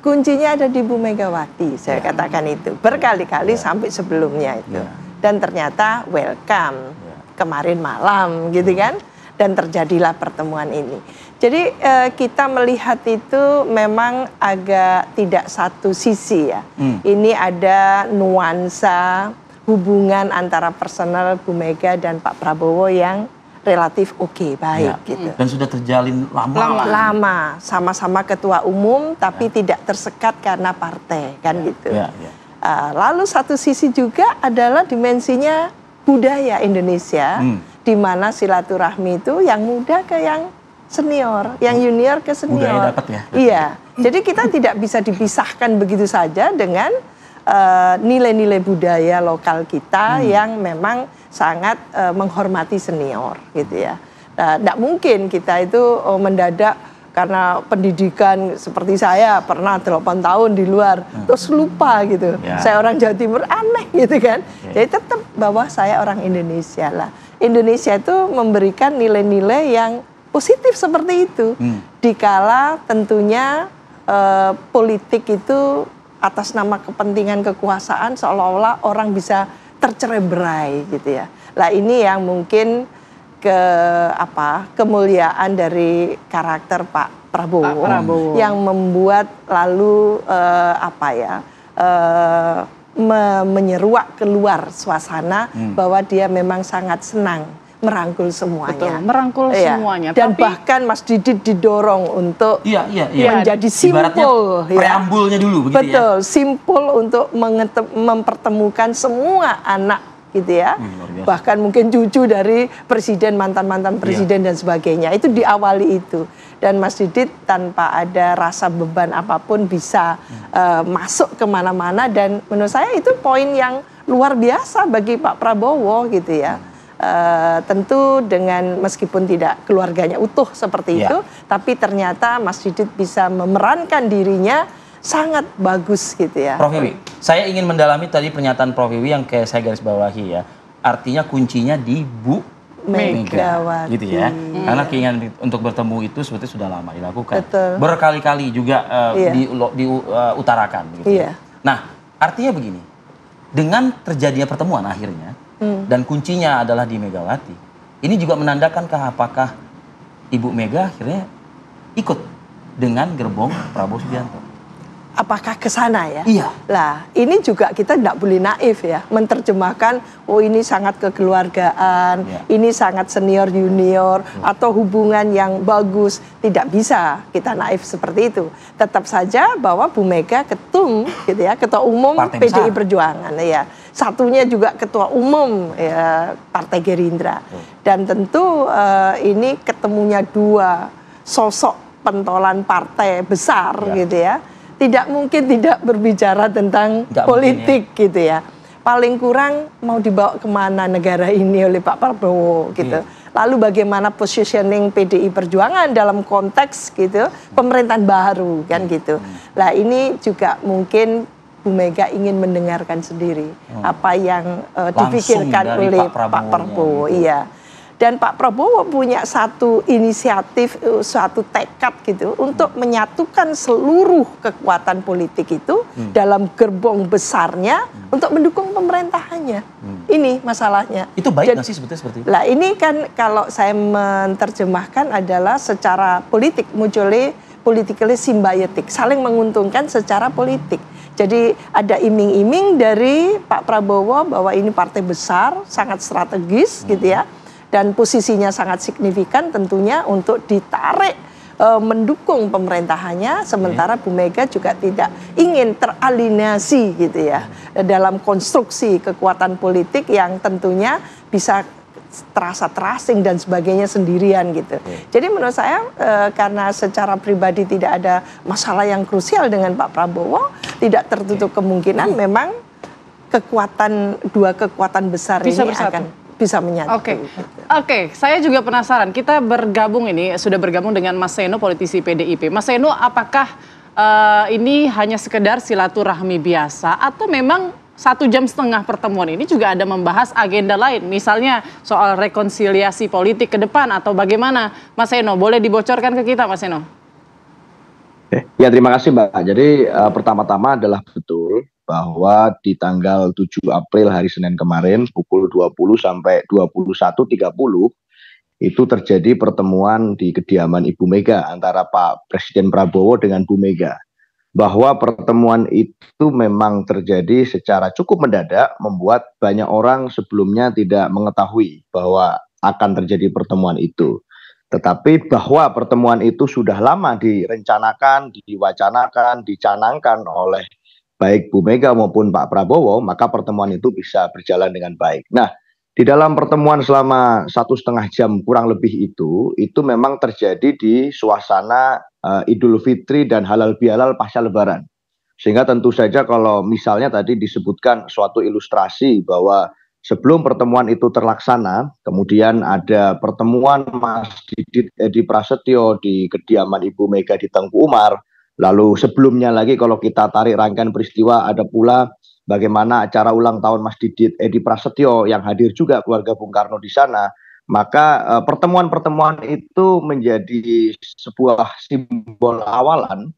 kuncinya ada di Bu Megawati, saya katakan itu. Berkali-kali sampai sebelumnya itu. Dan ternyata welcome kemarin malam gitu kan, dan terjadilah pertemuan ini. Jadi kita melihat itu memang agak tidak satu sisi ya. Ini ada nuansa hubungan antara personal Bu Mega dan Pak Prabowo yang relatif oke, baik gitu. Dan sudah terjalin lama. Lama, sama-sama ketua umum tapi tidak tersekat karena partai kan gitu. Lalu satu sisi juga adalah dimensinya budaya Indonesia, di mana silaturahmi itu yang muda ke yang senior, yang junior ke senior. Budaya dapat ya. Iya, jadi kita tidak bisa dipisahkan begitu saja dengan nilai-nilai budaya lokal kita yang memang sangat menghormati senior gitu ya. Tidak mungkin kita itu mendadak karena pendidikan seperti saya pernah 8 tahun di luar, terus lupa gitu. Saya orang Jawa Timur, aneh gitu kan. Jadi tetap bahwa saya orang Indonesia lah. Indonesia itu memberikan nilai-nilai yang positif seperti itu. Dikala tentunya politik itu atas nama kepentingan kekuasaan seolah-olah orang bisa tercerai-berai gitu ya. Lah ini yang mungkin kemuliaan dari karakter Pak Prabowo, yang membuat lalu menyeruak keluar suasana bahwa dia memang sangat senang merangkul semuanya. Betul, merangkul semuanya. Dan bahkan Mas Didit didorong untuk menjadi simpul. Preambulnya dulu begitu. Betul, simpul untuk mempertemukan semua anak gitu ya. Bahkan mungkin cucu dari presiden, mantan-mantan presiden dan sebagainya. Itu diawali itu. Dan Mas Didit tanpa ada rasa beban apapun bisa masuk kemana-mana. Dan menurut saya itu poin yang luar biasa bagi Pak Prabowo gitu ya. Tentu dengan meskipun tidak keluarganya utuh seperti itu, tapi ternyata Mas Didit bisa memerankan dirinya sangat bagus gitu ya. Prof Wiwi, saya ingin mendalami tadi pernyataan Prof Wiwi yang kayak saya garis bawahi ya. Artinya kuncinya di Bu Megawati gitu ya. Karena keinginan untuk bertemu itu sebetulnya sudah lama dilakukan. Berkali-kali juga diutarakan gitu. Nah, artinya begini. Dengan terjadinya pertemuan akhirnya dan kuncinya adalah di Megawati. Ini juga menandakan apakah Ibu Mega akhirnya ikut dengan gerbong Prabowo Subianto. Apakah ke sana ya? Iya. Lah, ini juga kita tidak boleh naif ya, menerjemahkan oh ini sangat kekeluargaan, ini sangat senior junior atau hubungan yang bagus. Tidak bisa kita naif seperti itu. Tetap saja bahwa Bu Mega ketum gitu ya, ketua umum PDI Perjuangan ya. Satunya juga ketua umum ya, Partai Gerindra. Dan tentu ini ketemunya dua sosok pentolan partai besar gitu ya. Tidak mungkin tidak berbicara tentang politik gitu ya. Paling kurang mau dibawa kemana negara ini oleh Pak Prabowo gitu. Lalu bagaimana positioning PDI Perjuangan dalam konteks gitu pemerintahan baru kan gitu. Nah ini juga mungkin Bu Mega ingin mendengarkan sendiri apa yang dipikirkan oleh Pak Prabowo. Iya. Dan Pak Prabowo punya satu inisiatif, suatu tekad gitu untuk menyatukan seluruh kekuatan politik itu dalam gerbong besarnya untuk mendukung pemerintahannya. Ini masalahnya. Itu baik nggak sih sebetulnya seperti itu? Lah ini kan kalau saya menerjemahkan adalah secara politik, mutually politically symbiotic, saling menguntungkan secara politik. Jadi ada iming-iming dari Pak Prabowo bahwa ini partai besar, sangat strategis gitu ya. Dan posisinya sangat signifikan tentunya untuk ditarik mendukung pemerintahannya, sementara Bu Mega juga tidak ingin teralienasi gitu ya dalam konstruksi kekuatan politik yang tentunya bisa terasa terasing dan sebagainya sendirian gitu. Jadi menurut saya karena secara pribadi tidak ada masalah yang krusial dengan Pak Prabowo, tidak tertutup kemungkinan memang dua kekuatan besar bisa ini bersatu. akan bisa menyatu. Oke, saya juga penasaran. Kita bergabung sudah bergabung dengan Mas Seno, politisi PDIP. Mas Seno, apakah ini hanya sekedar silaturahmi biasa atau memang 1,5 jam pertemuan ini juga ada membahas agenda lain, misalnya soal rekonsiliasi politik ke depan atau bagaimana? Mas Seno, boleh dibocorkan ke kita, Mas Seno? Ya, terima kasih Mbak. Jadi pertama-tama adalah betul bahwa di tanggal 7 April hari Senin kemarin pukul 20 sampai 21.30 itu terjadi pertemuan di kediaman Ibu Mega antara Pak Presiden Prabowo dengan Bu Mega. Bahwa pertemuan itu memang terjadi secara cukup mendadak, membuat banyak orang sebelumnya tidak mengetahui bahwa akan terjadi pertemuan itu. Tetapi bahwa pertemuan itu sudah lama direncanakan, diwacanakan, dicanangkan oleh baik Bu Mega maupun Pak Prabowo, maka pertemuan itu bisa berjalan dengan baik. Nah, di dalam pertemuan selama 1,5 jam kurang lebih itu memang terjadi di suasana Idul Fitri dan halal bihalal pasca Lebaran. Sehingga tentu saja kalau misalnya tadi disebutkan suatu ilustrasi bahwa sebelum pertemuan itu terlaksana, kemudian ada pertemuan Mas Didit Edi Prasetyo di kediaman Ibu Mega di Tengku Umar. Lalu sebelumnya lagi kalau kita tarik rangkaian peristiwa ada pula bagaimana acara ulang tahun Mas Didit Edi Prasetyo yang hadir juga keluarga Bung Karno di sana. Maka pertemuan-pertemuan itu menjadi sebuah simbol awalan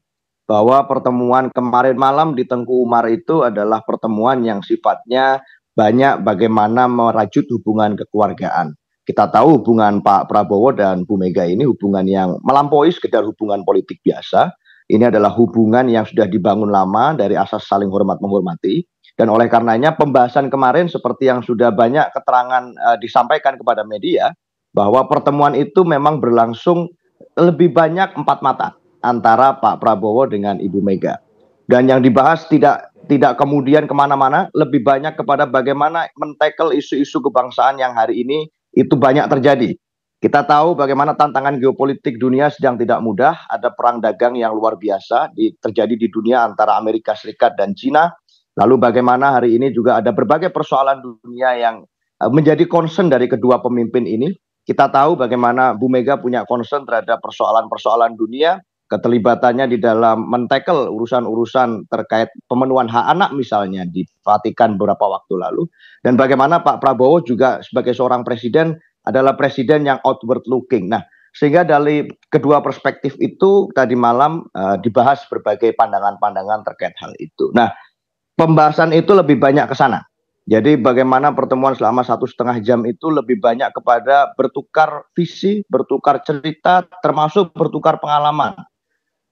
bahwa pertemuan kemarin malam di Tengku Umar itu adalah pertemuan yang sifatnya banyak bagaimana merajut hubungan kekeluargaan. Kita tahu hubungan Pak Prabowo dan Bu Mega ini hubungan yang melampaui sekedar hubungan politik biasa. Ini adalah hubungan yang sudah dibangun lama dari asas saling hormat menghormati. Dan oleh karenanya pembahasan kemarin seperti yang sudah banyak keterangan disampaikan kepada media, bahwa pertemuan itu memang berlangsung lebih banyak 4 mata antara Pak Prabowo dengan Ibu Mega. Dan yang dibahas tidak kemudian kemana-mana, lebih banyak kepada bagaimana men-tackle isu-isu kebangsaan yang hari ini itu banyak terjadi. Kita tahu bagaimana tantangan geopolitik dunia sedang tidak mudah, ada perang dagang yang luar biasa terjadi di dunia antara Amerika Serikat dan China. Lalu bagaimana hari ini juga ada berbagai persoalan dunia yang menjadi concern dari kedua pemimpin ini. Kita tahu bagaimana Bu Mega punya concern terhadap persoalan-persoalan dunia, keterlibatannya di dalam men-tackle urusan-urusan terkait pemenuhan hak anak misalnya di Vatikan beberapa waktu lalu. Dan bagaimana Pak Prabowo juga sebagai seorang presiden adalah presiden yang outward looking. Nah, sehingga dari kedua perspektif itu tadi malam dibahas berbagai pandangan-pandangan terkait hal itu. Nah, pembahasan itu lebih banyak ke sana. Jadi bagaimana pertemuan selama 1,5 jam itu lebih banyak kepada bertukar visi, bertukar cerita, termasuk bertukar pengalaman.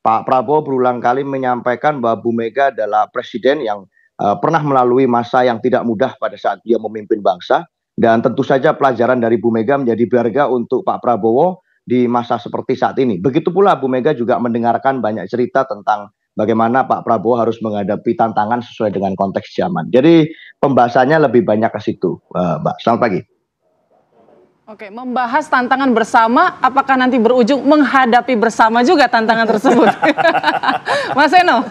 Pak Prabowo berulang kali menyampaikan bahwa Bu Mega adalah presiden yang pernah melalui masa yang tidak mudah pada saat dia memimpin bangsa. Dan tentu saja pelajaran dari Bu Mega menjadi berharga untuk Pak Prabowo di masa seperti saat ini. Begitu pula Bu Mega juga mendengarkan banyak cerita tentang bagaimana Pak Prabowo harus menghadapi tantangan sesuai dengan konteks zaman. Jadi pembahasannya lebih banyak ke situ, Mbak. Selamat pagi. Oke, membahas tantangan bersama, apakah nanti berujung menghadapi bersama juga tantangan tersebut? Mas Eno?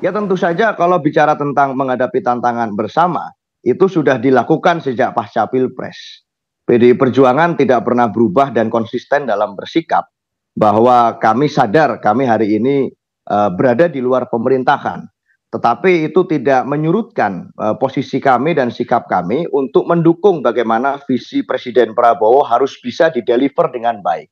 Ya tentu saja kalau bicara tentang menghadapi tantangan bersama, itu sudah dilakukan sejak pasca Pilpres. PDI Perjuangan tidak pernah berubah dan konsisten dalam bersikap bahwa kami sadar kami hari ini berada di luar pemerintahan. Tetapi itu tidak menyurutkan posisi kami dan sikap kami untuk mendukung bagaimana visi Presiden Prabowo harus bisa dideliver dengan baik.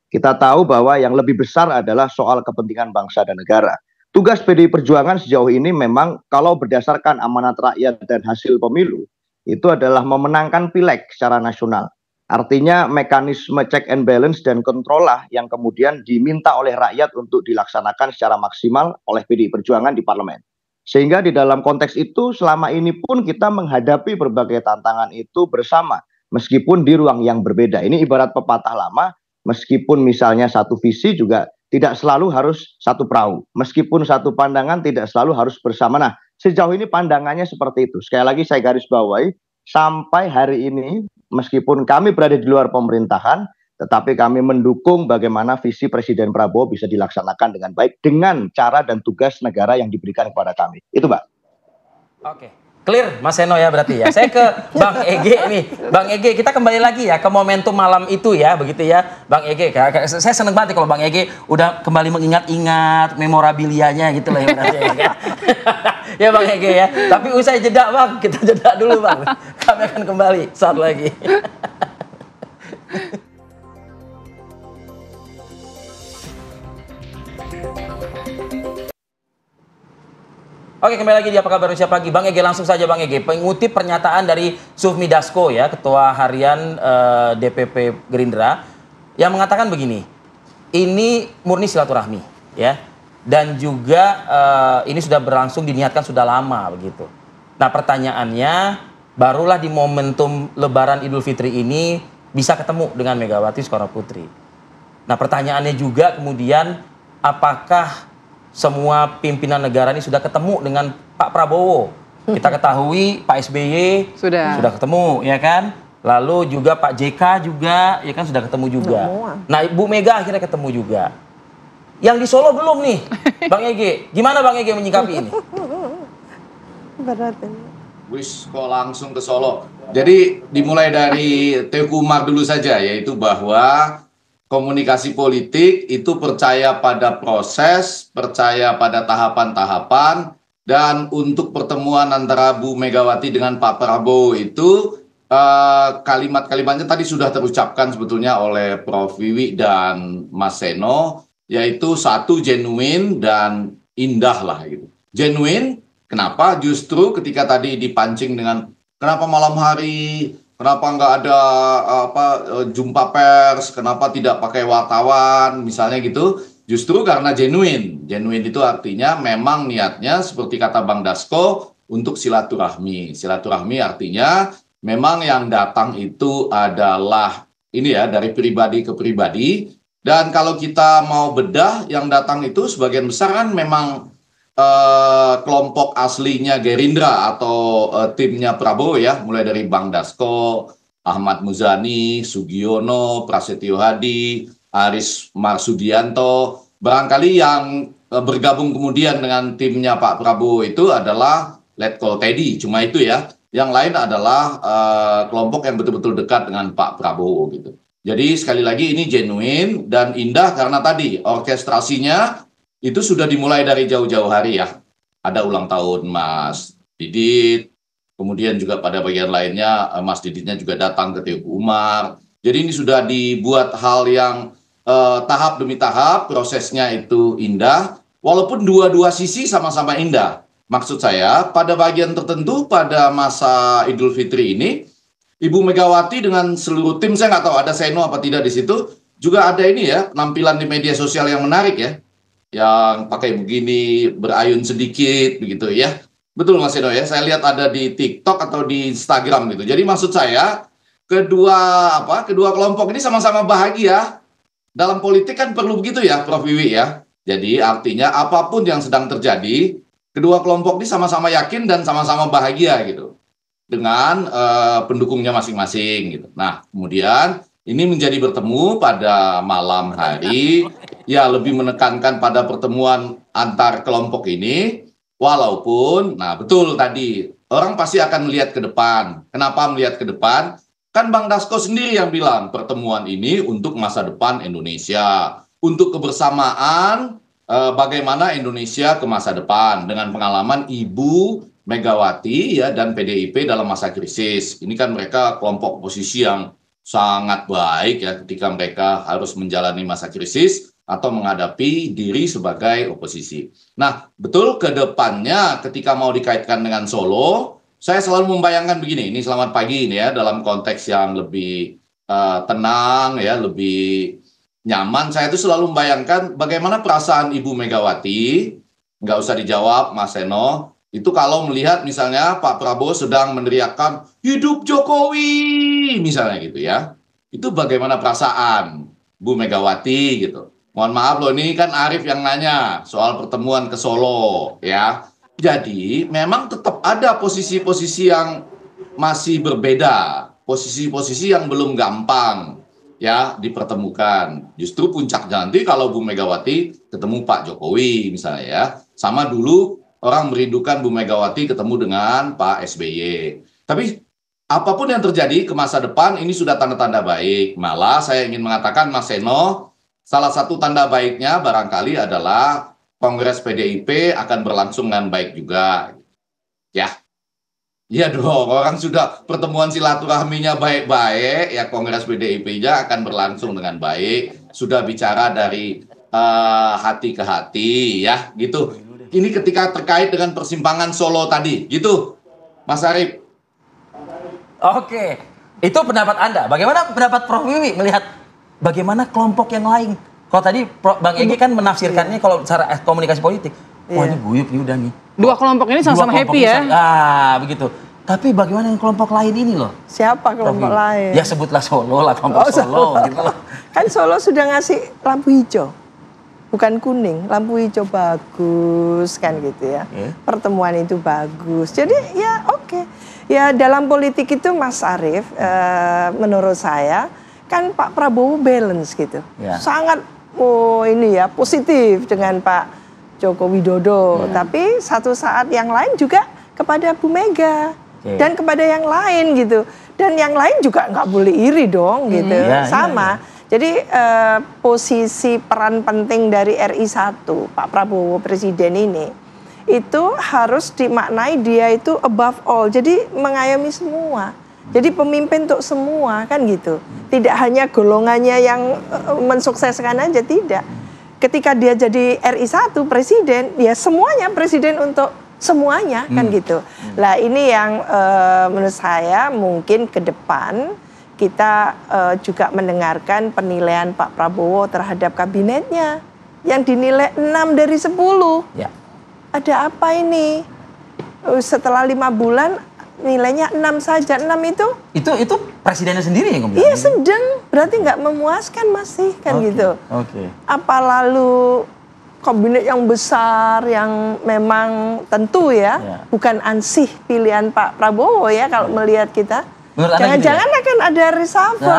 Kita tahu bahwa yang lebih besar adalah soal kepentingan bangsa dan negara. Tugas PDI Perjuangan sejauh ini memang kalau berdasarkan amanat rakyat dan hasil pemilu, itu adalah memenangkan pileg secara nasional. Artinya mekanisme check and balance dan kontrol lah yang kemudian diminta oleh rakyat untuk dilaksanakan secara maksimal oleh PDI Perjuangan di parlemen. Sehingga di dalam konteks itu selama ini pun kita menghadapi berbagai tantangan itu bersama. Meskipun di ruang yang berbeda. Ini ibarat pepatah lama, meskipun misalnya satu visi juga tidak selalu harus satu perahu. Meskipun satu pandangan tidak selalu harus bersama. Nah, sejauh ini pandangannya seperti itu. Sekali lagi saya garis bawahi, sampai hari ini meskipun kami berada di luar pemerintahan, tetapi kami mendukung bagaimana visi Presiden Prabowo bisa dilaksanakan dengan baik dengan cara dan tugas negara yang diberikan kepada kami. Itu, Mbak. Oke. Clear Mas Eno ya berarti ya. Saya ke Bang Ege nih. Bang Ege, kita kembali lagi ya ke momentum malam itu ya, begitu ya. Bang Ege, saya seneng banget kalau Bang Ege udah kembali mengingat-ingat memorabilianya gitu lah ya berarti ya. Ya Bang Ege ya. Tapi usai jeda Bang, kita jeda dulu Bang. Kami akan kembali saat lagi. Oke, kembali lagi di Apa Kabar Indonesia Pagi. Bang Ege, langsung saja Bang Ege. Mengutip pernyataan dari Sufmi Dasko ya, Ketua Harian DPP Gerindra, yang mengatakan begini, ini murni silaturahmi ya, dan juga ini sudah berlangsung diniatkan sudah lama begitu. Nah pertanyaannya, barulah di momentum Lebaran Idul Fitri ini bisa ketemu dengan Megawati Soekarnoputri. Nah pertanyaannya juga kemudian, apakah semua pimpinan negara ini sudah ketemu dengan Pak Prabowo? Kita ketahui Pak SBY sudah ketemu, ya kan? Lalu juga Pak JK juga, ya kan sudah ketemu juga. Nah, Ibu Mega akhirnya ketemu juga. Yang di Solo belum nih, Bang Ege. Gimana Bang Ege menyikapi ini? Berat ini. Wis kok langsung ke Solo. Jadi dimulai dari Teuku Umar dulu saja, yaitu bahwa komunikasi politik itu percaya pada proses, percaya pada tahapan-tahapan, dan untuk pertemuan antara Bu Megawati dengan Pak Prabowo itu kalimat-kalimatnya tadi sudah terucapkan sebetulnya oleh Prof. Wiwi dan Mas Seno, yaitu satu genuine dan indah lah gitu. Genuine, kenapa? Justru ketika tadi dipancing dengan kenapa malam hari, kenapa nggak ada jumpa pers, kenapa tidak pakai wartawan, misalnya gitu. Justru karena genuine. Genuine itu artinya memang niatnya seperti kata Bang Dasko untuk silaturahmi. Silaturahmi artinya memang yang datang itu adalah ini ya dari pribadi ke pribadi. Dan kalau kita mau bedah, yang datang itu sebagian besar kan memang kelompok aslinya Gerindra atau timnya Prabowo ya, mulai dari Bang Dasko, Ahmad Muzani, Sugiono, Prasetyo Hadi, Aris Marsudianto. Barangkali yang bergabung kemudian dengan timnya Pak Prabowo itu adalah Letkol Teddy, cuma itu ya. Yang lain adalah kelompok yang betul-betul dekat dengan Pak Prabowo gitu. Jadi sekali lagi ini genuine dan indah karena tadi orkestrasinya itu sudah dimulai dari jauh-jauh hari ya. Ada ulang tahun Mas Didit, kemudian juga pada bagian lainnya Mas Diditnya juga datang ke Teuku Umar. Jadi ini sudah dibuat hal yang tahap demi tahap, prosesnya itu indah. Walaupun dua-dua sisi sama-sama indah. Maksud saya, pada bagian tertentu pada masa Idul Fitri ini, Ibu Megawati dengan seluruh tim, saya nggak tahu ada Seno apa tidak di situ, juga ada ini ya, penampilan di media sosial yang menarik ya. Yang pakai begini, berayun sedikit, begitu ya. Betul Mas Seno ya, saya lihat ada di TikTok atau di Instagram gitu. Jadi maksud saya, kedua kelompok ini sama-sama bahagia. Dalam politik kan perlu begitu ya, Prof. Wiwi ya. Jadi artinya apapun yang sedang terjadi, kedua kelompok ini sama-sama yakin dan sama-sama bahagia gitu dengan pendukungnya masing-masing gitu. Nah, kemudian ini menjadi bertemu pada malam hari, ya lebih menekankan pada pertemuan antar kelompok ini, walaupun, nah betul tadi, orang pasti akan melihat ke depan. Kenapa melihat ke depan? Kan Bang Dasko sendiri yang bilang, pertemuan ini untuk masa depan Indonesia, untuk kebersamaan bagaimana Indonesia ke masa depan dengan pengalaman Ibu Megawati ya dan PDIP dalam masa krisis. Ini kan mereka kelompok oposisi yang sangat baik ya ketika mereka harus menjalani masa krisis atau menghadapi diri sebagai oposisi. Nah, betul ke depannya ketika mau dikaitkan dengan Solo, saya selalu membayangkan begini, ini selamat pagi ini ya dalam konteks yang lebih tenang ya, lebih nyaman. Saya itu selalu membayangkan bagaimana perasaan Ibu Megawati, nggak usah dijawab Mas Seno, itu kalau melihat misalnya Pak Prabowo sedang meneriakkan hidup Jokowi misalnya gitu ya, itu bagaimana perasaan Bu Megawati gitu. Mohon maaf loh, ini kan Arief yang nanya soal pertemuan ke Solo ya. Jadi memang tetap ada posisi-posisi yang masih berbeda, posisi-posisi yang belum gampang ya dipertemukan. Justru puncaknya nanti kalau Bu Megawati ketemu Pak Jokowi misalnya ya. Sama dulu orang merindukan Bu Megawati ketemu dengan Pak SBY. Tapi apapun yang terjadi ke masa depan ini sudah tanda-tanda baik. Malah saya ingin mengatakan Mas Seno, salah satu tanda baiknya barangkali adalah Kongres PDIP akan berlangsung dengan baik juga. Ya. Iya dong, orang sudah pertemuan silaturahminya baik-baik, ya Kongres PDIP-nya akan berlangsung dengan baik. Sudah bicara dari hati ke hati, ya gitu. Ini ketika terkait dengan persimpangan Solo tadi, gitu, Mas Arief. Oke, itu pendapat Anda. Bagaimana pendapat Prof. Wiwi melihat bagaimana kelompok yang lain? Kalau tadi Bang Egy kan menafsirkannya kalau secara komunikasi politik, wah ini guyup nih udah nih. Dua kelompok ini sama-sama happy ya? Begitu. Tapi bagaimana yang kelompok lain ini loh? Siapa kelompok lain? Ya sebutlah Solo lah, kelompok Solo gitu loh. Kan Solo sudah ngasih lampu hijau. Bukan kuning, lampu hijau bagus kan gitu ya. Pertemuan itu bagus. Jadi ya oke. Ya dalam politik itu Mas Arief, menurut saya kan Pak Prabowo balance gitu. Sangat ini ya positif dengan Pak Joko Widodo. Tapi satu saat yang lain juga kepada Bu Mega dan kepada yang lain gitu. Dan yang lain juga nggak boleh iri dong gitu. Sama. Jadi posisi peran penting dari RI 1 Pak Prabowo Presiden ini itu harus dimaknai dia itu above all. Jadi mengayomi semua. Jadi pemimpin untuk semua kan gitu. Tidak hanya golongannya yang mensukseskan aja, tidak. Ketika dia jadi RI 1 presiden, ya semuanya presiden untuk semuanya kan gitu. Lah ini yang menurut saya mungkin ke depan kita juga mendengarkan penilaian Pak Prabowo terhadap kabinetnya yang dinilai 6 dari 10. Ya. Ada apa ini? Setelah 5 bulan nilainya 6 saja. 6 itu presidennya sendiri yang ngomong. Iya sedang, berarti nggak memuaskan masih kan gitu. Apa lalu kabinet yang besar yang memang tentu ya bukan ansih pilihan Pak Prabowo ya kalau melihat kita. Jangan-jangan akan ada reshuffle.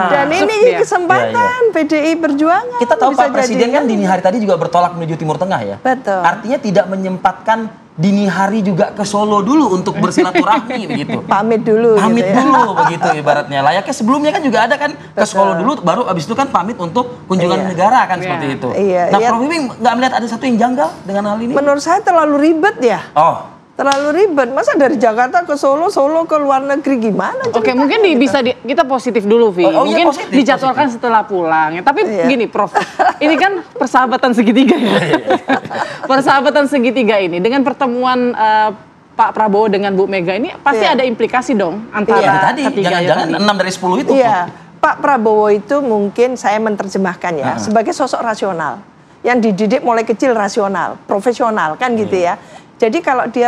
Dan ini kesempatan PDI Perjuangan. Kita tahu Pak Presiden kan dini hari tadi juga bertolak menuju Timur Tengah ya. Betul. Artinya tidak menyempatkan dini hari juga ke Solo dulu untuk bersilaturahmi begitu. Pamit dulu. Pamit gitu ya. dulu begitu ibaratnya. Layaknya sebelumnya kan juga ada kan ke Solo dulu, baru abis itu kan pamit untuk kunjungan negara kan seperti itu. Nah Prof Wiwi nggak melihat ada satu yang janggal dengan hal ini? Menurut saya terlalu ribet ya. Terlalu ribet. Masa dari Jakarta ke Solo, Solo ke luar negeri gimana? Oke, mungkin bisa kita positif dulu, Vi. Mungkin dijadwalkan setelah pulang. Tapi gini, Prof. Ini kan persahabatan segitiga ya. Persahabatan segitiga ini dengan pertemuan Pak Prabowo dengan Bu Mega ini pasti ada implikasi dong antara ketiga. Jangan-jangan 6 dari 10 itu. Iya. Pak Prabowo itu mungkin saya menerjemahkan ya sebagai sosok rasional yang dididik mulai kecil rasional, profesional kan gitu ya. Jadi kalau dia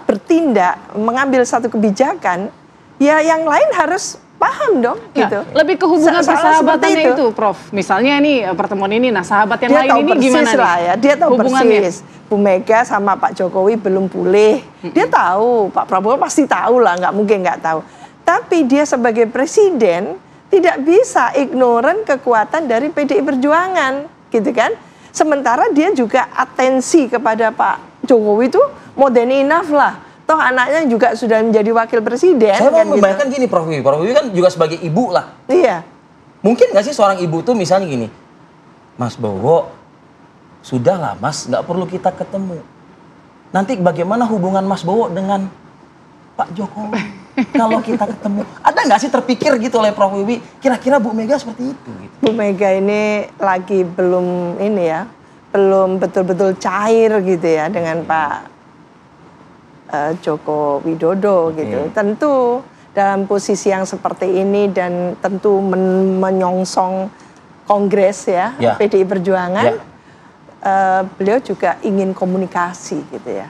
bertindak, mengambil satu kebijakan, ya yang lain harus paham dong gitu. Lebih ke hubungan persahabatannya itu, Prof. Misalnya ini pertemuan ini, nah sahabat yang lain ini gimana nih? Dia tahu persis. Bu Mega sama Pak Jokowi belum pulih. Dia tahu, Pak Prabowo pasti tahu lah, nggak mungkin nggak tahu. Tapi dia sebagai presiden tidak bisa ignoran kekuatan dari PDI Perjuangan, gitu kan? Sementara dia juga atensi kepada Pak Jokowi itu more than enough lah. Toh anaknya juga sudah menjadi wakil presiden. Saya mau membayangkan gini Prof Wiwi. Prof Wiwi kan juga sebagai ibu lah. Iya. Mungkin nggak sih seorang ibu tuh misalnya gini, Mas Bowo, sudahlah Mas, nggak perlu kita ketemu. Nanti bagaimana hubungan Mas Bowo dengan Pak Jokowi? Kalau kita ketemu, ada nggak sih terpikir gitu oleh Prof Wiwi, kira-kira Bu Mega seperti itu? Gitu. Bu Mega ini lagi belum ini ya, belum betul-betul cair gitu ya dengan Pak Joko Widodo gitu. Tentu dalam posisi yang seperti ini dan tentu menyongsong Kongres ya, PDI Perjuangan, beliau juga ingin komunikasi gitu ya.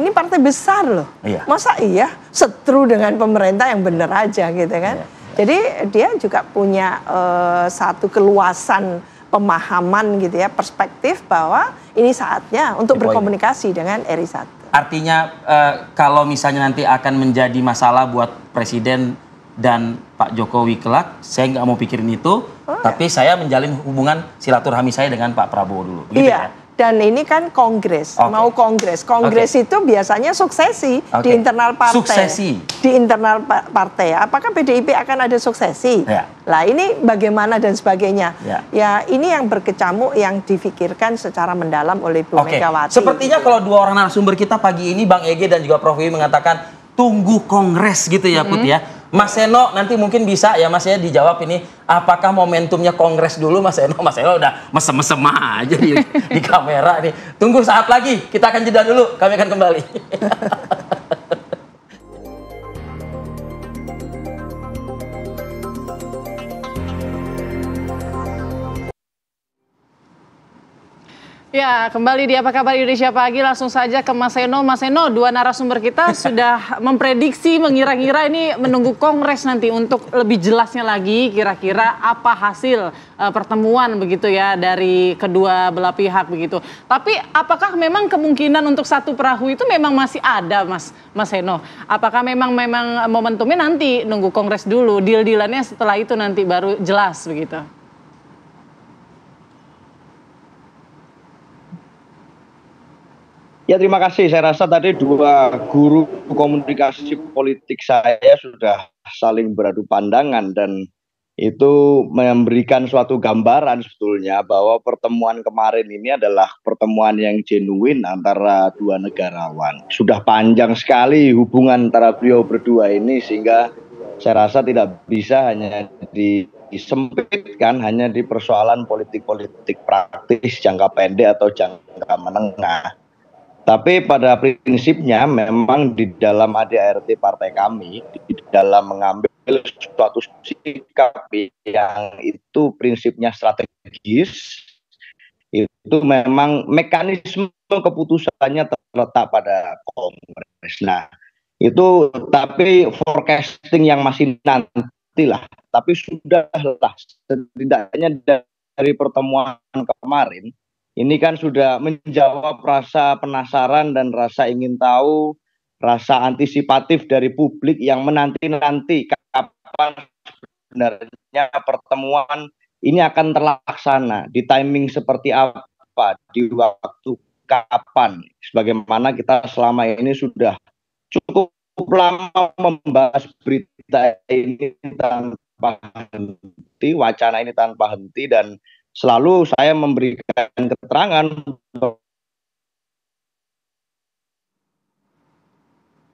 Ini partai besar loh, masa iya setru dengan pemerintah yang benar aja gitu kan. Jadi dia juga punya satu keluasan pemahaman gitu ya, perspektif bahwa ini saatnya untuk berkomunikasi dengan RI 1. Artinya kalau misalnya nanti akan menjadi masalah buat Presiden dan Pak Jokowi kelak, saya nggak mau pikirin itu, tapi saya menjalin hubungan silaturahmi saya dengan Pak Prabowo dulu. Begitu ya? Dan ini kan kongres, mau kongres. Kongres itu biasanya suksesi di internal partai. Suksesi. Di internal partai. Apakah PDIP akan ada suksesi? Lah ini bagaimana dan sebagainya. Ya ini yang berkecamuk yang difikirkan secara mendalam oleh Bu Megawati. Sepertinya kalau dua orang narasumber kita pagi ini, Bang Ege dan juga Prof Wiwi mengatakan tunggu kongres gitu ya Put ya. Mas Seno nanti mungkin bisa ya Mas ya dijawab ini, apakah momentumnya kongres dulu Mas Seno? Mas Seno udah mesem-mesem aja di kamera nih. Tunggu saat lagi, kita akan jeda dulu, kami akan kembali. Ya, kembali di Apa Kabar Indonesia Pagi, langsung saja ke Mas Seno. Mas Seno, dua narasumber kita sudah memprediksi, mengira-ngira ini menunggu kongres nanti untuk lebih jelasnya lagi kira-kira apa hasil pertemuan begitu ya dari kedua belah pihak begitu. Tapi apakah memang kemungkinan untuk satu perahu itu memang masih ada Mas Seno? Apakah memang momentumnya nanti nunggu kongres dulu, deal-dealannya setelah itu nanti baru jelas begitu? Ya, terima kasih. Saya rasa tadi dua guru komunikasi politik saya sudah saling beradu pandangan dan itu memberikan suatu gambaran sebetulnya bahwa pertemuan kemarin ini adalah pertemuan yang genuine antara dua negarawan. Sudah panjang sekali hubungan antara beliau berdua ini sehingga saya rasa tidak bisa hanya disempitkan hanya di persoalan politik-politik praktis jangka pendek atau jangka menengah. Tapi pada prinsipnya memang di dalam ADART partai kami, di dalam mengambil suatu sikap yang itu prinsipnya strategis, itu memang mekanisme keputusannya terletak pada Kongres. Nah, itu tapi forecasting yang masih nantilah. Tapi sudahlah, setidaknya dari pertemuan kemarin, ini kan sudah menjawab rasa penasaran dan rasa ingin tahu, rasa antisipatif dari publik yang menanti-nanti kapan sebenarnya pertemuan ini akan terlaksana, di timing seperti apa, di waktu kapan. Sebagaimana kita selama ini sudah cukup lama membahas berita ini tanpa henti, wacana ini tanpa henti, dan selalu saya memberikan keterangan.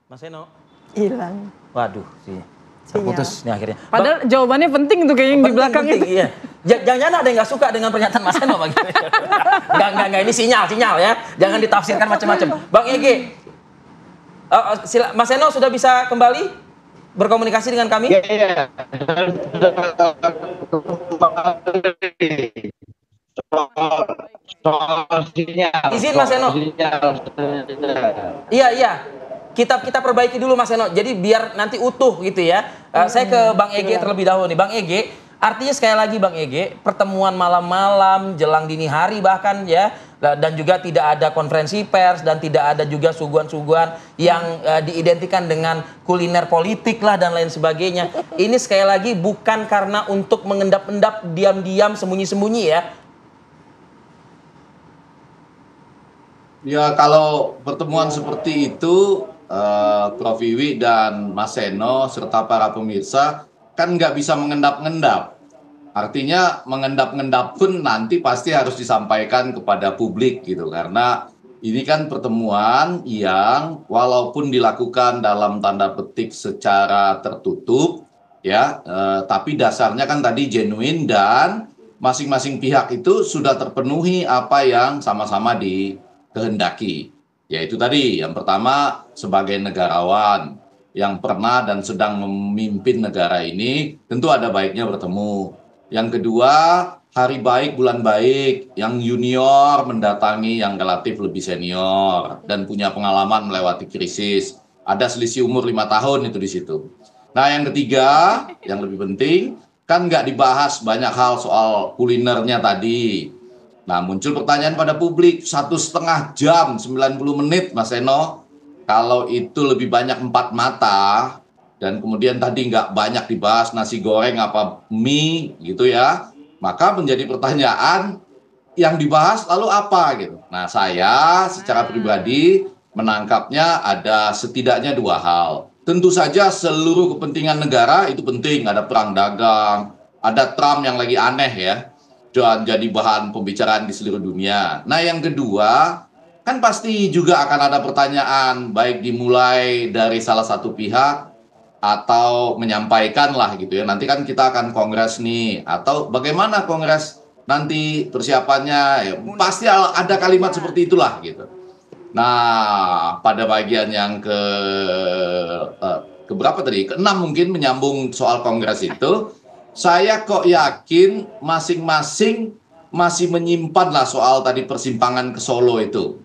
Mas Eno hilang. Waduh sih, terputus nih akhirnya. Padahal jawabannya penting tuh kayaknya yang di belakang itu. Iya. Jangan ada yang nggak suka dengan pernyataan Mas Eno Bang. Enggak, ini sinyal ya. Jangan ditafsirkan macam-macam. Bang Ege, Mas Eno sudah bisa kembali berkomunikasi dengan kami? Iya. Izin Mas Eno. Iya. Kita perbaiki dulu Mas Eno. Jadi biar nanti utuh gitu ya. Saya ke Bang Ege terlebih dahulu nih. Bang Ege, artinya sekali lagi Bang Ege, pertemuan malam-malam, jelang dini hari bahkan ya, dan juga tidak ada konferensi pers dan tidak ada juga suguhan-suguhan yang diidentikan dengan kuliner politik lah dan lain sebagainya. Ini sekali lagi bukan karena untuk mengendap-endap diam-diam sembunyi-sembunyi ya. Ya, kalau pertemuan seperti itu, Prof. Wiwi dan Mas Eno serta para pemirsa kan nggak bisa mengendap-endap. Artinya mengendap-endap pun nanti pasti harus disampaikan kepada publik gitu, karena ini kan pertemuan yang walaupun dilakukan dalam tanda petik secara tertutup ya, tapi dasarnya kan tadi genuine dan masing-masing pihak itu sudah terpenuhi apa yang sama-sama dikehendaki. Yaitu tadi, yang pertama sebagai negarawan yang pernah dan sedang memimpin negara ini, tentu ada baiknya bertemu. Yang kedua, hari baik, bulan baik, yang junior mendatangi yang relatif lebih senior dan punya pengalaman melewati krisis. Ada selisih umur 5 tahun itu di situ. Nah, yang ketiga, yang lebih penting, kan nggak dibahas banyak hal soal kulinernya tadi. Nah, muncul pertanyaan pada publik, 1,5 jam, 90 menit, Mas Eno. Kalau itu lebih banyak 4 mata, dan kemudian tadi nggak banyak dibahas nasi goreng apa mie gitu ya, maka menjadi pertanyaan yang dibahas lalu apa gitu. Nah, saya secara pribadi menangkapnya ada setidaknya 2 hal. Tentu saja seluruh kepentingan negara itu penting, ada perang dagang, ada Trump yang lagi aneh ya, dan jadi bahan pembicaraan di seluruh dunia. Nah, yang kedua, kan pasti juga akan ada pertanyaan, baik dimulai dari salah satu pihak, atau menyampaikan lah gitu ya. Nanti kan kita akan kongres nih, atau bagaimana kongres nanti persiapannya, ya, pasti ada kalimat seperti itulah gitu. Nah, pada bagian yang keberapa tadi? Ke-6 mungkin menyambung soal kongres itu, saya kok yakin masing-masing masih menyimpan lah soal tadi persimpangan ke Solo itu.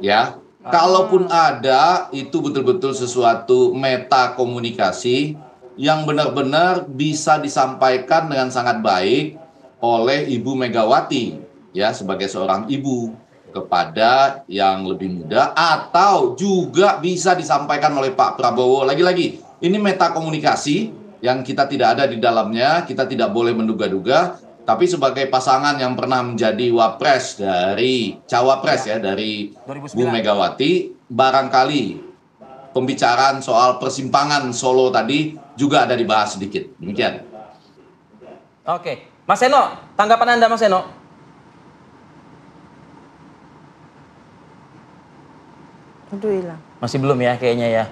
Ya, kalaupun ada, itu betul-betul sesuatu meta komunikasi yang benar-benar bisa disampaikan dengan sangat baik oleh Ibu Megawati, ya, sebagai seorang ibu kepada yang lebih muda, atau juga bisa disampaikan oleh Pak Prabowo. Lagi-lagi, ini meta komunikasi yang kita tidak ada di dalamnya, kita tidak boleh menduga-duga, tapi sebagai pasangan yang pernah menjadi cawapres ya dari 2009. Bu Megawati, barangkali pembicaraan soal persimpangan Solo tadi juga ada dibahas sedikit. Demikian. Oke, Mas Eno, tanggapan Anda Mas Eno? Aduh, hilang. Masih belum ya kayaknya ya.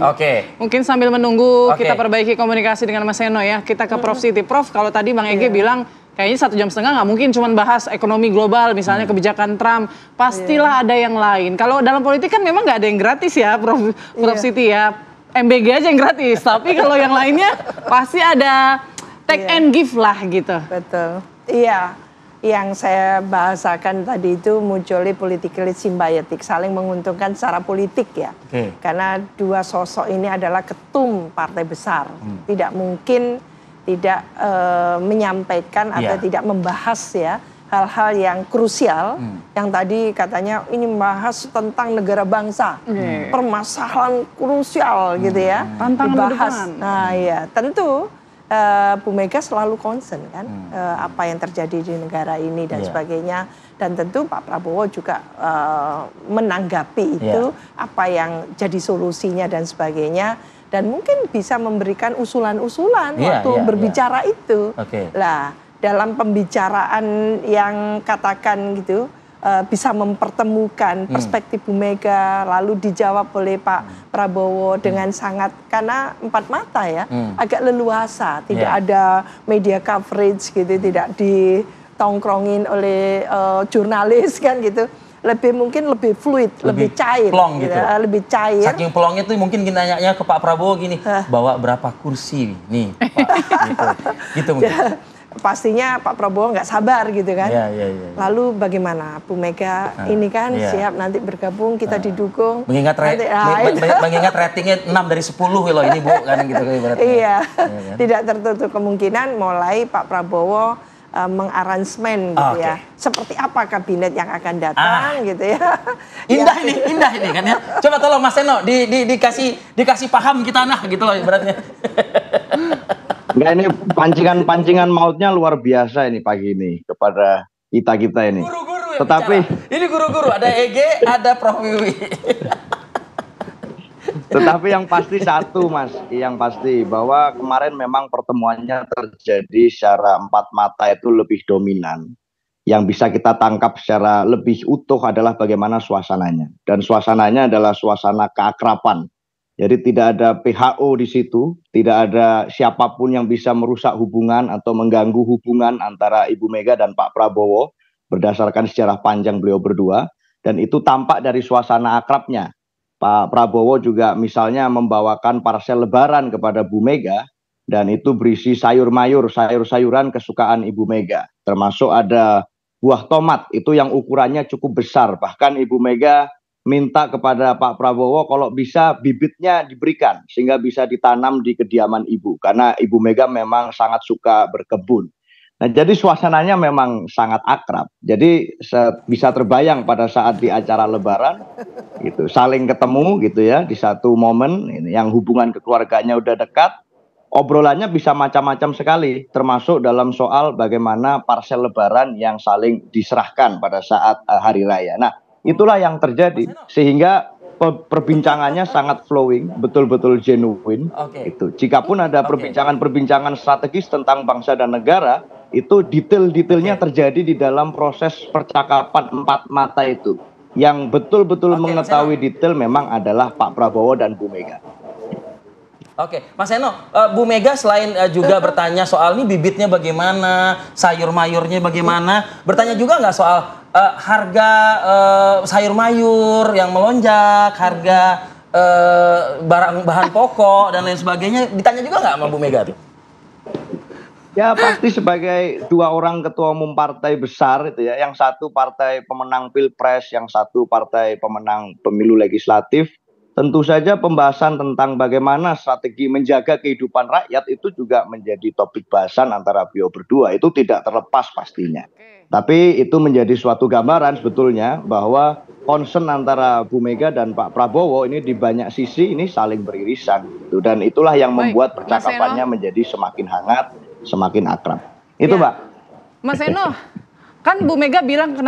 Oke. Mungkin sambil menunggu kita perbaiki komunikasi dengan Mas Eno ya. Kita ke Prof Siti. Prof, kalau tadi Bang Ege bilang kayaknya 1,5 jam nggak mungkin cuma bahas ekonomi global, misalnya kebijakan Trump. Pastilah ada yang lain. Kalau dalam politik kan memang nggak ada yang gratis ya, Prof Siti ya. MBG aja yang gratis. Tapi kalau yang lainnya pasti ada take and give lah gitu. Betul. Iya. Yang saya bahasakan tadi itu munculnya politically symbiotic, saling menguntungkan secara politik ya. Karena dua sosok ini adalah ketum partai besar. Tidak mungkin tidak menyampaikan atau tidak membahas ya hal-hal yang krusial. Yang tadi katanya ini membahas tentang negara bangsa. Permasalahan krusial gitu ya. Dibahas. Nah ya tentu Bu Mega selalu concern kan apa yang terjadi di negara ini dan sebagainya, dan tentu Pak Prabowo juga menanggapi itu apa yang jadi solusinya dan sebagainya, dan mungkin bisa memberikan usulan-usulan waktu berbicara itu. Lah dalam pembicaraan yang katakan gitu bisa mempertemukan perspektif Bu Mega, lalu dijawab oleh Pak Prabowo dengan sangat, karena empat mata ya, agak leluasa, tidak ada media coverage gitu, tidak ditongkrongin oleh jurnalis kan gitu, mungkin lebih fluid, lebih cair, plong gitu. Lebih cair. Saking pelongnya tuh mungkin nanya ke Pak Prabowo gini, bawa berapa kursi nih, Pak? gitu mungkin. Pastinya Pak Prabowo nggak sabar gitu kan. Lalu bagaimana Bu Mega ini kan siap nanti bergabung, kita didukung. Mengingat ratingnya 6 dari 10 loh ini Bu kan gitu ibaratnya. Iya. Tidak tertutup kemungkinan mulai Pak Prabowo mengaransemen gitu ya. Seperti apa kabinet yang akan datang gitu ya. Indah ini kan ya. Coba tolong Mas Eno dikasih paham kita gitu loh ibaratnya. Enggak, ini pancingan mautnya luar biasa ini pagi ini kepada kita ini. Guru-guru Tetapi ini guru-guru, ada Ege, ada Prof Wiwi. Tetapi yang pasti satu Mas, yang pasti bahwa kemarin memang pertemuannya terjadi secara empat mata itu lebih dominan. Yang bisa kita tangkap secara lebih utuh adalah bagaimana suasananya. Dan suasananya adalah suasana keakraban. Jadi tidak ada PHO di situ, tidak ada siapapun yang bisa merusak hubungan atau mengganggu hubungan antara Ibu Mega dan Pak Prabowo berdasarkan sejarah panjang beliau berdua, dan itu tampak dari suasana akrabnya. Pak Prabowo juga misalnya membawakan parsel lebaran kepada Bu Mega, dan itu berisi sayur-sayuran kesukaan Ibu Mega, termasuk ada buah tomat itu yang ukurannya cukup besar, bahkan Ibu Mega minta kepada Pak Prabowo kalau bisa bibitnya diberikan sehingga bisa ditanam di kediaman ibu, karena Ibu Mega memang sangat suka berkebun. Nah, jadi suasananya memang sangat akrab. Jadi bisa terbayang pada saat di acara lebaran gitu, saling ketemu gitu ya di satu momen ini yang hubungan keluarganya udah dekat, obrolannya bisa macam-macam sekali, termasuk dalam soal bagaimana parsel lebaran yang saling diserahkan pada saat hari raya. Nah, itulah yang terjadi sehingga perbincangannya sangat flowing, betul-betul genuine. Itu. Jikapun ada perbincangan-perbincangan strategis tentang bangsa dan negara, itu detail-detailnya terjadi di dalam proses percakapan empat mata itu. Yang betul-betul mengetahui detail memang adalah Pak Prabowo dan Bu Mega. Oke, Mas Eno, Bu Mega selain juga bertanya soal ini bibitnya bagaimana, sayur-mayurnya bagaimana, bertanya juga nggak soal harga sayur mayur yang melonjak, harga bahan pokok dan lain sebagainya, ditanya juga nggak sama Bu Mega tuh? Ya pasti sebagai dua orang ketua umum partai besar itu ya, yang satu partai pemenang Pilpres, yang satu partai pemenang pemilu legislatif, tentu saja pembahasan tentang bagaimana strategi menjaga kehidupan rakyat itu juga menjadi topik bahasan antara beliau berdua. Itu tidak terlepas pastinya. Tapi itu menjadi suatu gambaran sebetulnya bahwa concern antara Bu Mega dan Pak Prabowo ini di banyak sisi ini saling beririsan. Dan itulah yang membuat percakapannya menjadi semakin hangat, semakin akrab. Itu Mbak. Mas Eno, kan Bu Mega bilang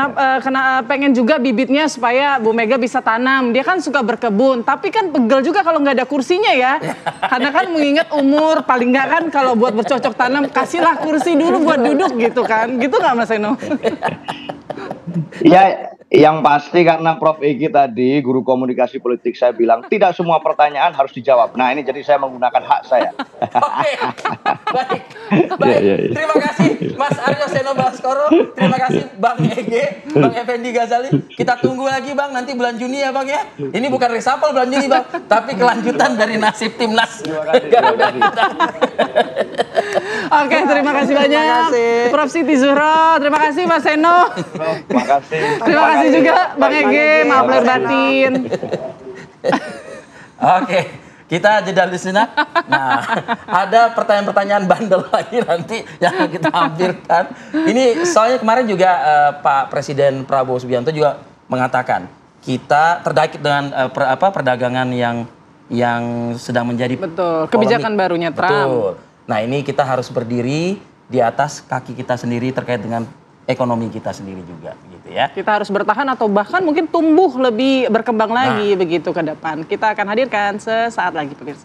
pengen juga bibitnya supaya Bu Mega bisa tanam. Dia kan suka berkebun, tapi kan pegel juga kalau nggak ada kursinya ya. Karena kan mengingat umur, paling nggak kan kalau buat bercocok tanam, kasihlah kursi dulu buat duduk gitu kan. Gitu nggak Mas Eno? Ya, yang pasti karena Prof. Egy tadi, guru komunikasi politik, saya bilang tidak semua pertanyaan harus dijawab. Nah, ini jadi saya menggunakan hak saya. Oke, baik. Terima kasih Mas Aryo Seno Baskoro, terima kasih Bang Ege, Bang Effendi Ghazali. Kita tunggu lagi Bang, nanti bulan Juni ya Bang ya. Ini bukan reshuffle bulan Juni Bang, tapi kelanjutan dari nasib timnas Garuda kita. Oke, terima kasih banyak Prof. Siti Zuhro, terima kasih Mas Seno. Terima kasih. Terima kasih juga Bang Ege, maaf lahir batin. Oke, kita jeda dulu sejenak. Nah, ada pertanyaan-pertanyaan bandel lagi nanti yang kita hampirkan. Ini soalnya kemarin juga Pak Presiden Prabowo Subianto juga mengatakan kita terkait dengan perdagangan yang sedang menjadi kebijakan barunya Trump. Betul. Nah, ini kita harus berdiri di atas kaki kita sendiri terkait dengan ekonomi kita sendiri juga gitu ya. Kita harus bertahan atau bahkan mungkin tumbuh lebih berkembang lagi begitu ke depan. Kita akan hadirkan sesaat lagi pemirsa.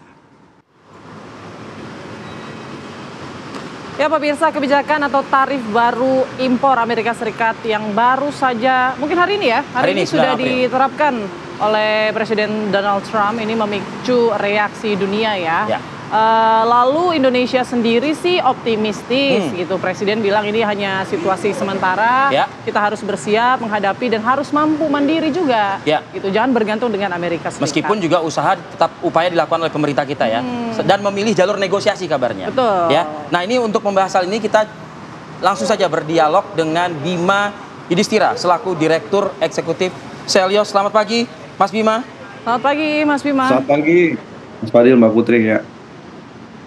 Ya pemirsa, kebijakan atau tarif baru impor Amerika Serikat yang baru saja mungkin hari ini ya, hari ini sudah diterapkan oleh Presiden Donald Trump, ini memicu reaksi dunia ya. Lalu Indonesia sendiri sih optimistis gitu. Presiden bilang ini hanya situasi sementara. Kita harus bersiap menghadapi dan harus mampu mandiri juga. Gitu. Jangan bergantung dengan Amerika Serikat. Meskipun juga usaha tetap upaya dilakukan oleh pemerintah kita ya. Dan memilih jalur negosiasi kabarnya. Betul. Ya. Nah, ini untuk membahas hal ini kita langsung saja berdialog dengan Bima Yudhistira selaku Direktur Eksekutif Selyos. Selamat pagi, Mas Bima. Selamat pagi, Mas Bima. Selamat pagi, Mas Fadil, Mbak Putri ya.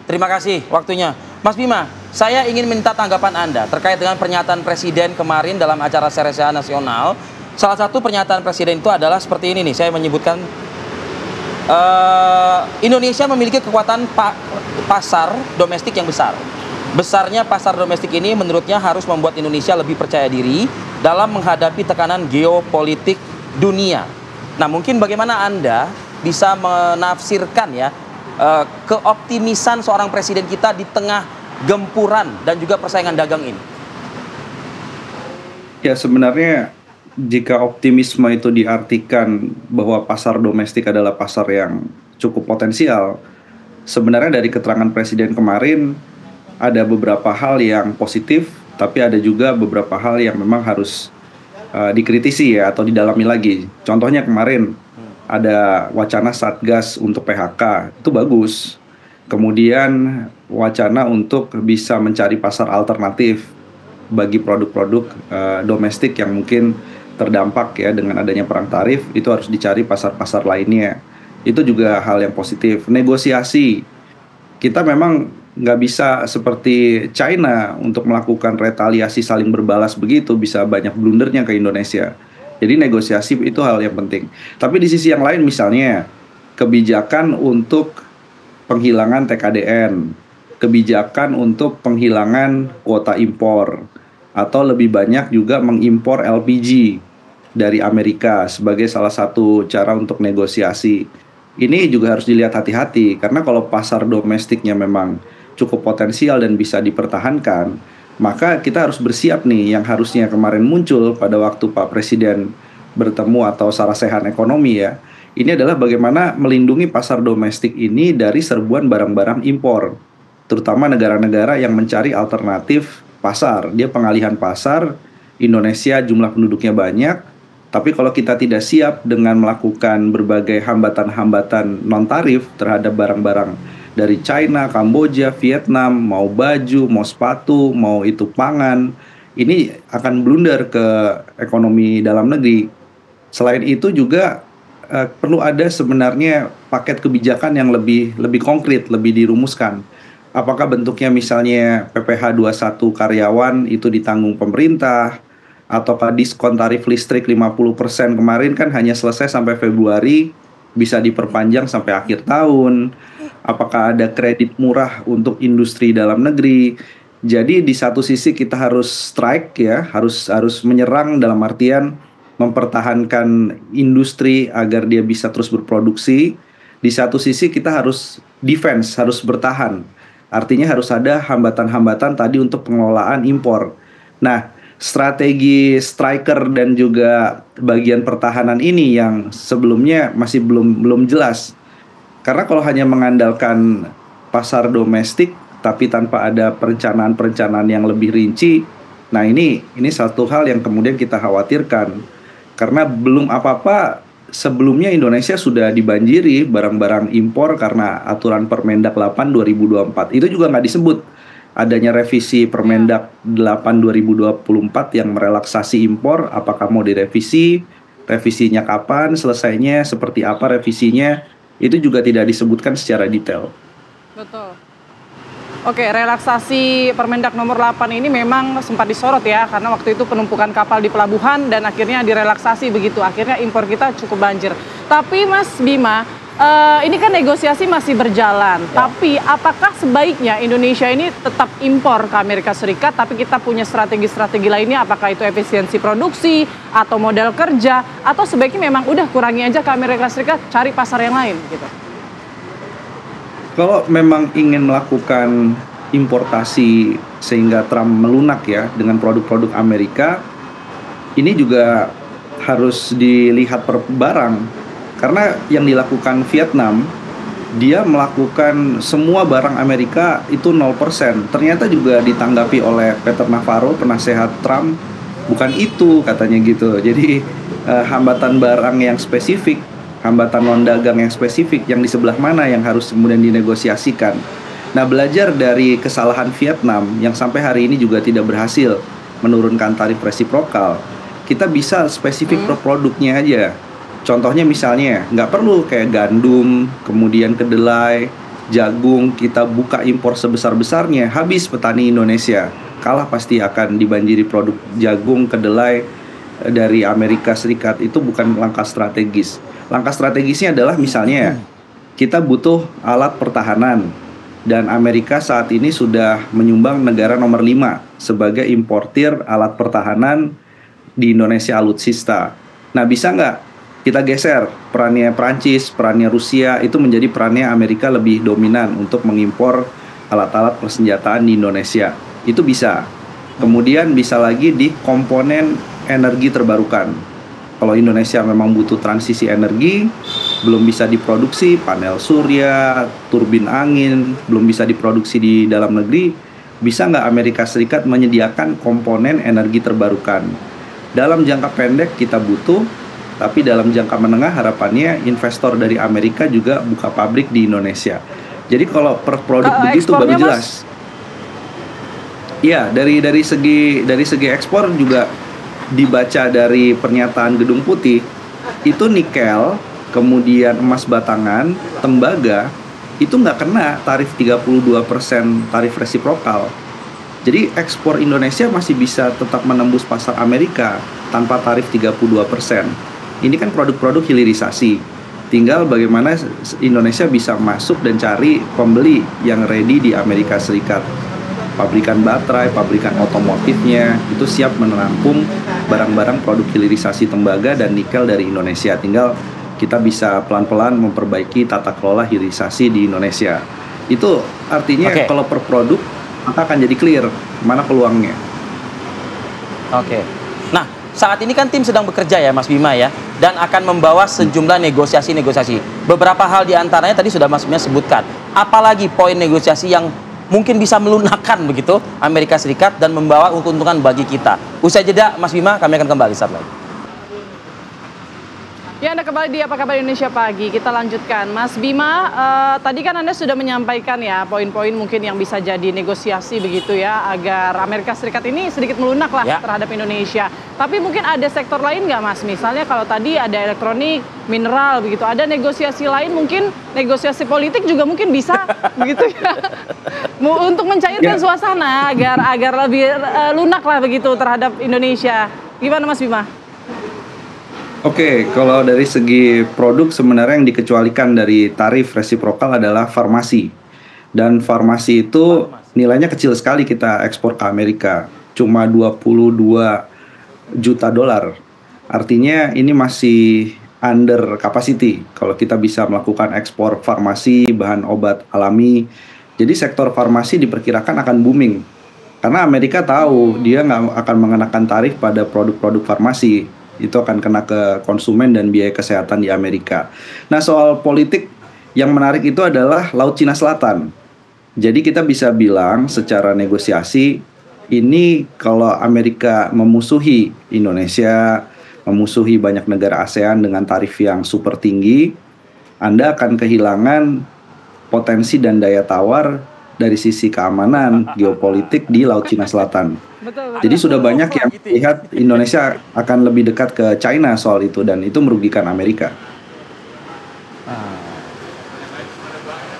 Terima kasih waktunya. Mas Bima, saya ingin minta tanggapan Anda terkait dengan pernyataan Presiden kemarin dalam acara Seresia Nasional. Salah satu pernyataan Presiden itu adalah seperti ini nih, saya menyebutkan Indonesia memiliki kekuatan pasar domestik yang besar. Besarnya pasar domestik ini menurutnya harus membuat Indonesia lebih percaya diri dalam menghadapi tekanan geopolitik dunia. Nah, mungkin bagaimana Anda bisa menafsirkan ya keoptimisan seorang presiden kita di tengah gempuran dan juga persaingan dagang ini? Ya, sebenarnya jika optimisme itu diartikan bahwa pasar domestik adalah pasar yang cukup potensial, sebenarnya dari keterangan presiden kemarin ada beberapa hal yang positif, tapi ada juga beberapa hal yang memang harus dikritisi ya atau didalami lagi. Contohnya kemarin ada wacana Satgas untuk PHK, itu bagus. Kemudian wacana untuk bisa mencari pasar alternatif bagi produk-produk domestik yang mungkin terdampak ya dengan adanya perang tarif, itu harus dicari pasar-pasar lainnya. Itu juga hal yang positif. Negosiasi, kita memang nggak bisa seperti China untuk melakukan retaliasi saling berbalas begitu, bisa banyak blundernya ke Indonesia. Jadi negosiasi itu hal yang penting. Tapi di sisi yang lain misalnya kebijakan untuk penghilangan TKDN, kebijakan untuk penghilangan kuota impor, atau lebih banyak juga mengimpor LPG dari Amerika sebagai salah satu cara untuk negosiasi. Ini juga harus dilihat hati-hati karena kalau pasar domestiknya memang cukup potensial dan bisa dipertahankan, maka kita harus bersiap nih yang harusnya kemarin muncul pada waktu Pak Presiden bertemu atau sarasehan ekonomi ya. Ini adalah bagaimana melindungi pasar domestik ini dari serbuan barang-barang impor. Terutama negara-negara yang mencari alternatif pasar. Dia pengalihan pasar, Indonesia jumlah penduduknya banyak, tapi kalau kita tidak siap dengan melakukan berbagai hambatan-hambatan non-tarif terhadap barang-barang dari China, Kamboja, Vietnam, mau baju, mau sepatu, mau itu pangan, ini akan blunder ke ekonomi dalam negeri. Selain itu juga perlu ada sebenarnya paket kebijakan yang lebih konkret, lebih dirumuskan. Apakah bentuknya misalnya PPh 21 karyawan itu ditanggung pemerintah, ataukah diskon tarif listrik 50% kemarin kan hanya selesai sampai Februari, bisa diperpanjang sampai akhir tahun. Apakah ada kredit murah untuk industri dalam negeri? Jadi di satu sisi kita harus strike ya, harus menyerang dalam artian mempertahankan industri agar dia bisa terus berproduksi. Di satu sisi kita harus defense, harus bertahan. Artinya harus ada hambatan-hambatan tadi untuk pengelolaan impor. Nah, strategi striker dan juga bagian pertahanan ini yang sebelumnya masih belum jelas. Karena kalau hanya mengandalkan pasar domestik tapi tanpa ada perencanaan-perencanaan yang lebih rinci, nah ini satu hal yang kemudian kita khawatirkan. Karena belum apa-apa sebelumnya Indonesia sudah dibanjiri barang-barang impor karena aturan Permendak 8 2024. Itu juga nggak disebut adanya revisi Permendak 8 2024 yang merelaksasi impor. Apakah mau direvisi, revisinya kapan, selesainya seperti apa revisinya, itu juga tidak disebutkan secara detail. Betul. Oke, relaksasi Permendak nomor 8 ini memang sempat disorot ya, karena waktu itu penumpukan kapal di pelabuhan dan akhirnya direlaksasi begitu. Akhirnya impor kita cukup banjir. Tapi Mas Bima, ini kan negosiasi masih berjalan. Ya. Tapi apakah sebaiknya Indonesia ini tetap impor ke Amerika Serikat, tapi kita punya strategi-strategi lainnya, apakah itu efisiensi produksi atau modal kerja, atau sebaiknya memang udah kurangi aja ke Amerika Serikat, cari pasar yang lain gitu? Kalau memang ingin melakukan importasi sehingga Trump melunak ya dengan produk-produk Amerika, ini juga harus dilihat per barang. Karena yang dilakukan Vietnam, dia melakukan semua barang Amerika itu 0%. Ternyata juga ditanggapi oleh Peter Navarro, penasehat Trump, bukan itu katanya gitu. Jadi hambatan barang yang spesifik, hambatan non dagang yang spesifik yang di sebelah mana yang harus kemudian dinegosiasikan. Nah, belajar dari kesalahan Vietnam yang sampai hari ini juga tidak berhasil menurunkan tarif resiprokal, kita bisa spesifik per produknya aja. Contohnya misalnya, nggak perlu kayak gandum, kemudian kedelai, jagung, kita buka impor sebesar-besarnya, habis petani Indonesia. Kalah pasti akan dibanjiri produk jagung, kedelai dari Amerika Serikat. Itu bukan langkah strategis. Langkah strategisnya adalah misalnya kita butuh alat pertahanan dan Amerika saat ini sudah menyumbang negara nomor 5 sebagai importir alat pertahanan di Indonesia alutsista. Nah, bisa nggak kita geser perannya Prancis, perannya Rusia itu menjadi perannya Amerika lebih dominan untuk mengimpor alat-alat persenjataan di Indonesia? Itu bisa. Kemudian bisa lagi di komponen energi terbarukan. Kalau Indonesia memang butuh transisi energi, belum bisa diproduksi panel surya, turbin angin, belum bisa diproduksi di dalam negeri, bisa nggak Amerika Serikat menyediakan komponen energi terbarukan? Dalam jangka pendek kita butuh, tapi dalam jangka menengah harapannya investor dari Amerika juga buka pabrik di Indonesia. Jadi kalau per produk begitu baru jelas. Iya, dari segi ekspor juga dibaca dari pernyataan Gedung Putih, itu nikel, kemudian emas batangan, tembaga, itu nggak kena tarif 32% tarif resiprokal. Jadi ekspor Indonesia masih bisa tetap menembus pasar Amerika tanpa tarif 32%. Ini kan produk-produk hilirisasi. Tinggal bagaimana Indonesia bisa masuk dan cari pembeli yang ready di Amerika Serikat. Pabrikan baterai, pabrikan otomotifnya itu siap menampung barang-barang produk hilirisasi tembaga dan nikel dari Indonesia. Tinggal kita bisa pelan-pelan memperbaiki tata kelola hilirisasi di Indonesia. Itu artinya kalau per produk maka akan jadi clear mana peluangnya. Oke. Nah, saat ini kan tim sedang bekerja ya Mas Bima ya, dan akan membawa sejumlah negosiasi-negosiasi. Beberapa hal diantaranya tadi sudah Mas Bima sebutkan. Apalagi poin negosiasi yang mungkin bisa melunakkan begitu Amerika Serikat dan membawa keuntungan bagi kita. Usai jeda Mas Bima, kami akan kembali saat lagi. Ya, Anda kembali di Apa Kabar Indonesia Pagi. Kita lanjutkan. Mas Bima, tadi kan Anda sudah menyampaikan ya poin-poin mungkin yang bisa jadi negosiasi begitu ya, agar Amerika Serikat ini sedikit melunak lah terhadap Indonesia. Tapi mungkin ada sektor lain nggak Mas? Misalnya kalau tadi ada elektronik, mineral begitu, ada negosiasi lain, mungkin negosiasi politik juga mungkin bisa begitu ya. Untuk mencairkan suasana agar lebih lunak lah begitu terhadap Indonesia. Gimana Mas Bima? Oke, kalau dari segi produk sebenarnya yang dikecualikan dari tarif resiprokal adalah farmasi. Dan farmasi itu nilainya kecil sekali kita ekspor ke Amerika, cuma 22 juta dolar. Artinya ini masih under capacity kalau kita bisa melakukan ekspor farmasi, bahan obat alami. Jadi sektor farmasi diperkirakan akan booming. Karena Amerika tahu dia nggak akan mengenakan tarif pada produk-produk farmasi. Itu akan kena ke konsumen dan biaya kesehatan di Amerika. Nah, soal politik yang menarik itu adalah Laut Cina Selatan. Jadi kita bisa bilang secara negosiasi, ini kalau Amerika memusuhi Indonesia, memusuhi banyak negara ASEAN dengan tarif yang super tinggi, Anda akan kehilangan potensi dan daya tawar dari sisi keamanan geopolitik di Laut Cina Selatan. Jadi sudah banyak yang melihat Indonesia akan lebih dekat ke China soal itu, dan itu merugikan Amerika.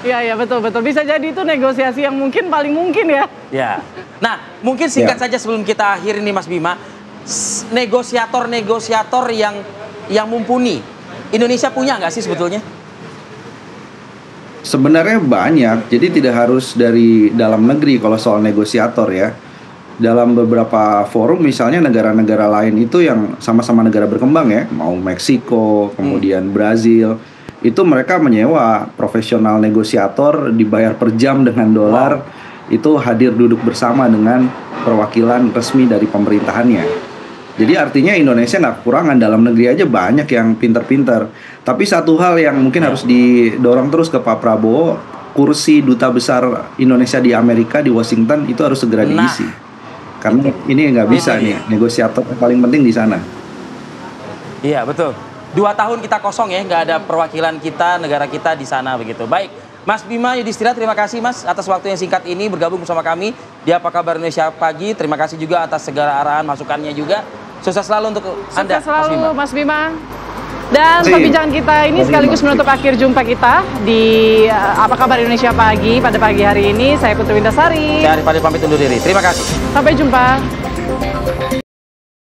Iya, betul. Bisa jadi itu negosiasi yang mungkin paling mungkin ya. Ya. Nah, mungkin singkat saja sebelum kita akhiri nih Mas Bima, negosiator yang mumpuni Indonesia punya nggak sih sebetulnya? Sebenarnya banyak, jadi tidak harus dari dalam negeri kalau soal negosiator ya. Dalam beberapa forum misalnya negara-negara lain itu yang sama-sama negara berkembang ya, mau Meksiko, kemudian Brazil, itu mereka menyewa profesional negosiator dibayar per jam dengan dolar, itu hadir duduk bersama dengan perwakilan resmi dari pemerintahannya. Jadi artinya Indonesia nggak kekurangan, dalam negeri aja banyak yang pinter-pinter. Tapi satu hal yang mungkin harus didorong terus ke Pak Prabowo, kursi duta besar Indonesia di Amerika, di Washington, itu harus segera diisi. Karena ini nggak bisa nih, negosiator yang paling penting di sana. Iya, betul. 2 tahun kita kosong ya, nggak ada perwakilan kita, negara kita di sana begitu. Baik, Mas Bima Yudhistira, terima kasih Mas atas waktu yang singkat ini bergabung bersama kami di Apa Kabar Indonesia Pagi. Terima kasih juga atas segala arahan masukannya juga. Sukses selalu untuk Anda, Sukses selalu, Mas Bima. Dan perbincangan kita ini sekaligus menutup akhir jumpa kita di Apa Kabar Indonesia Pagi pada pagi hari ini. Saya Putri Windasari. Saya Arif Fadil pamit undur diri. Terima kasih. Sampai jumpa.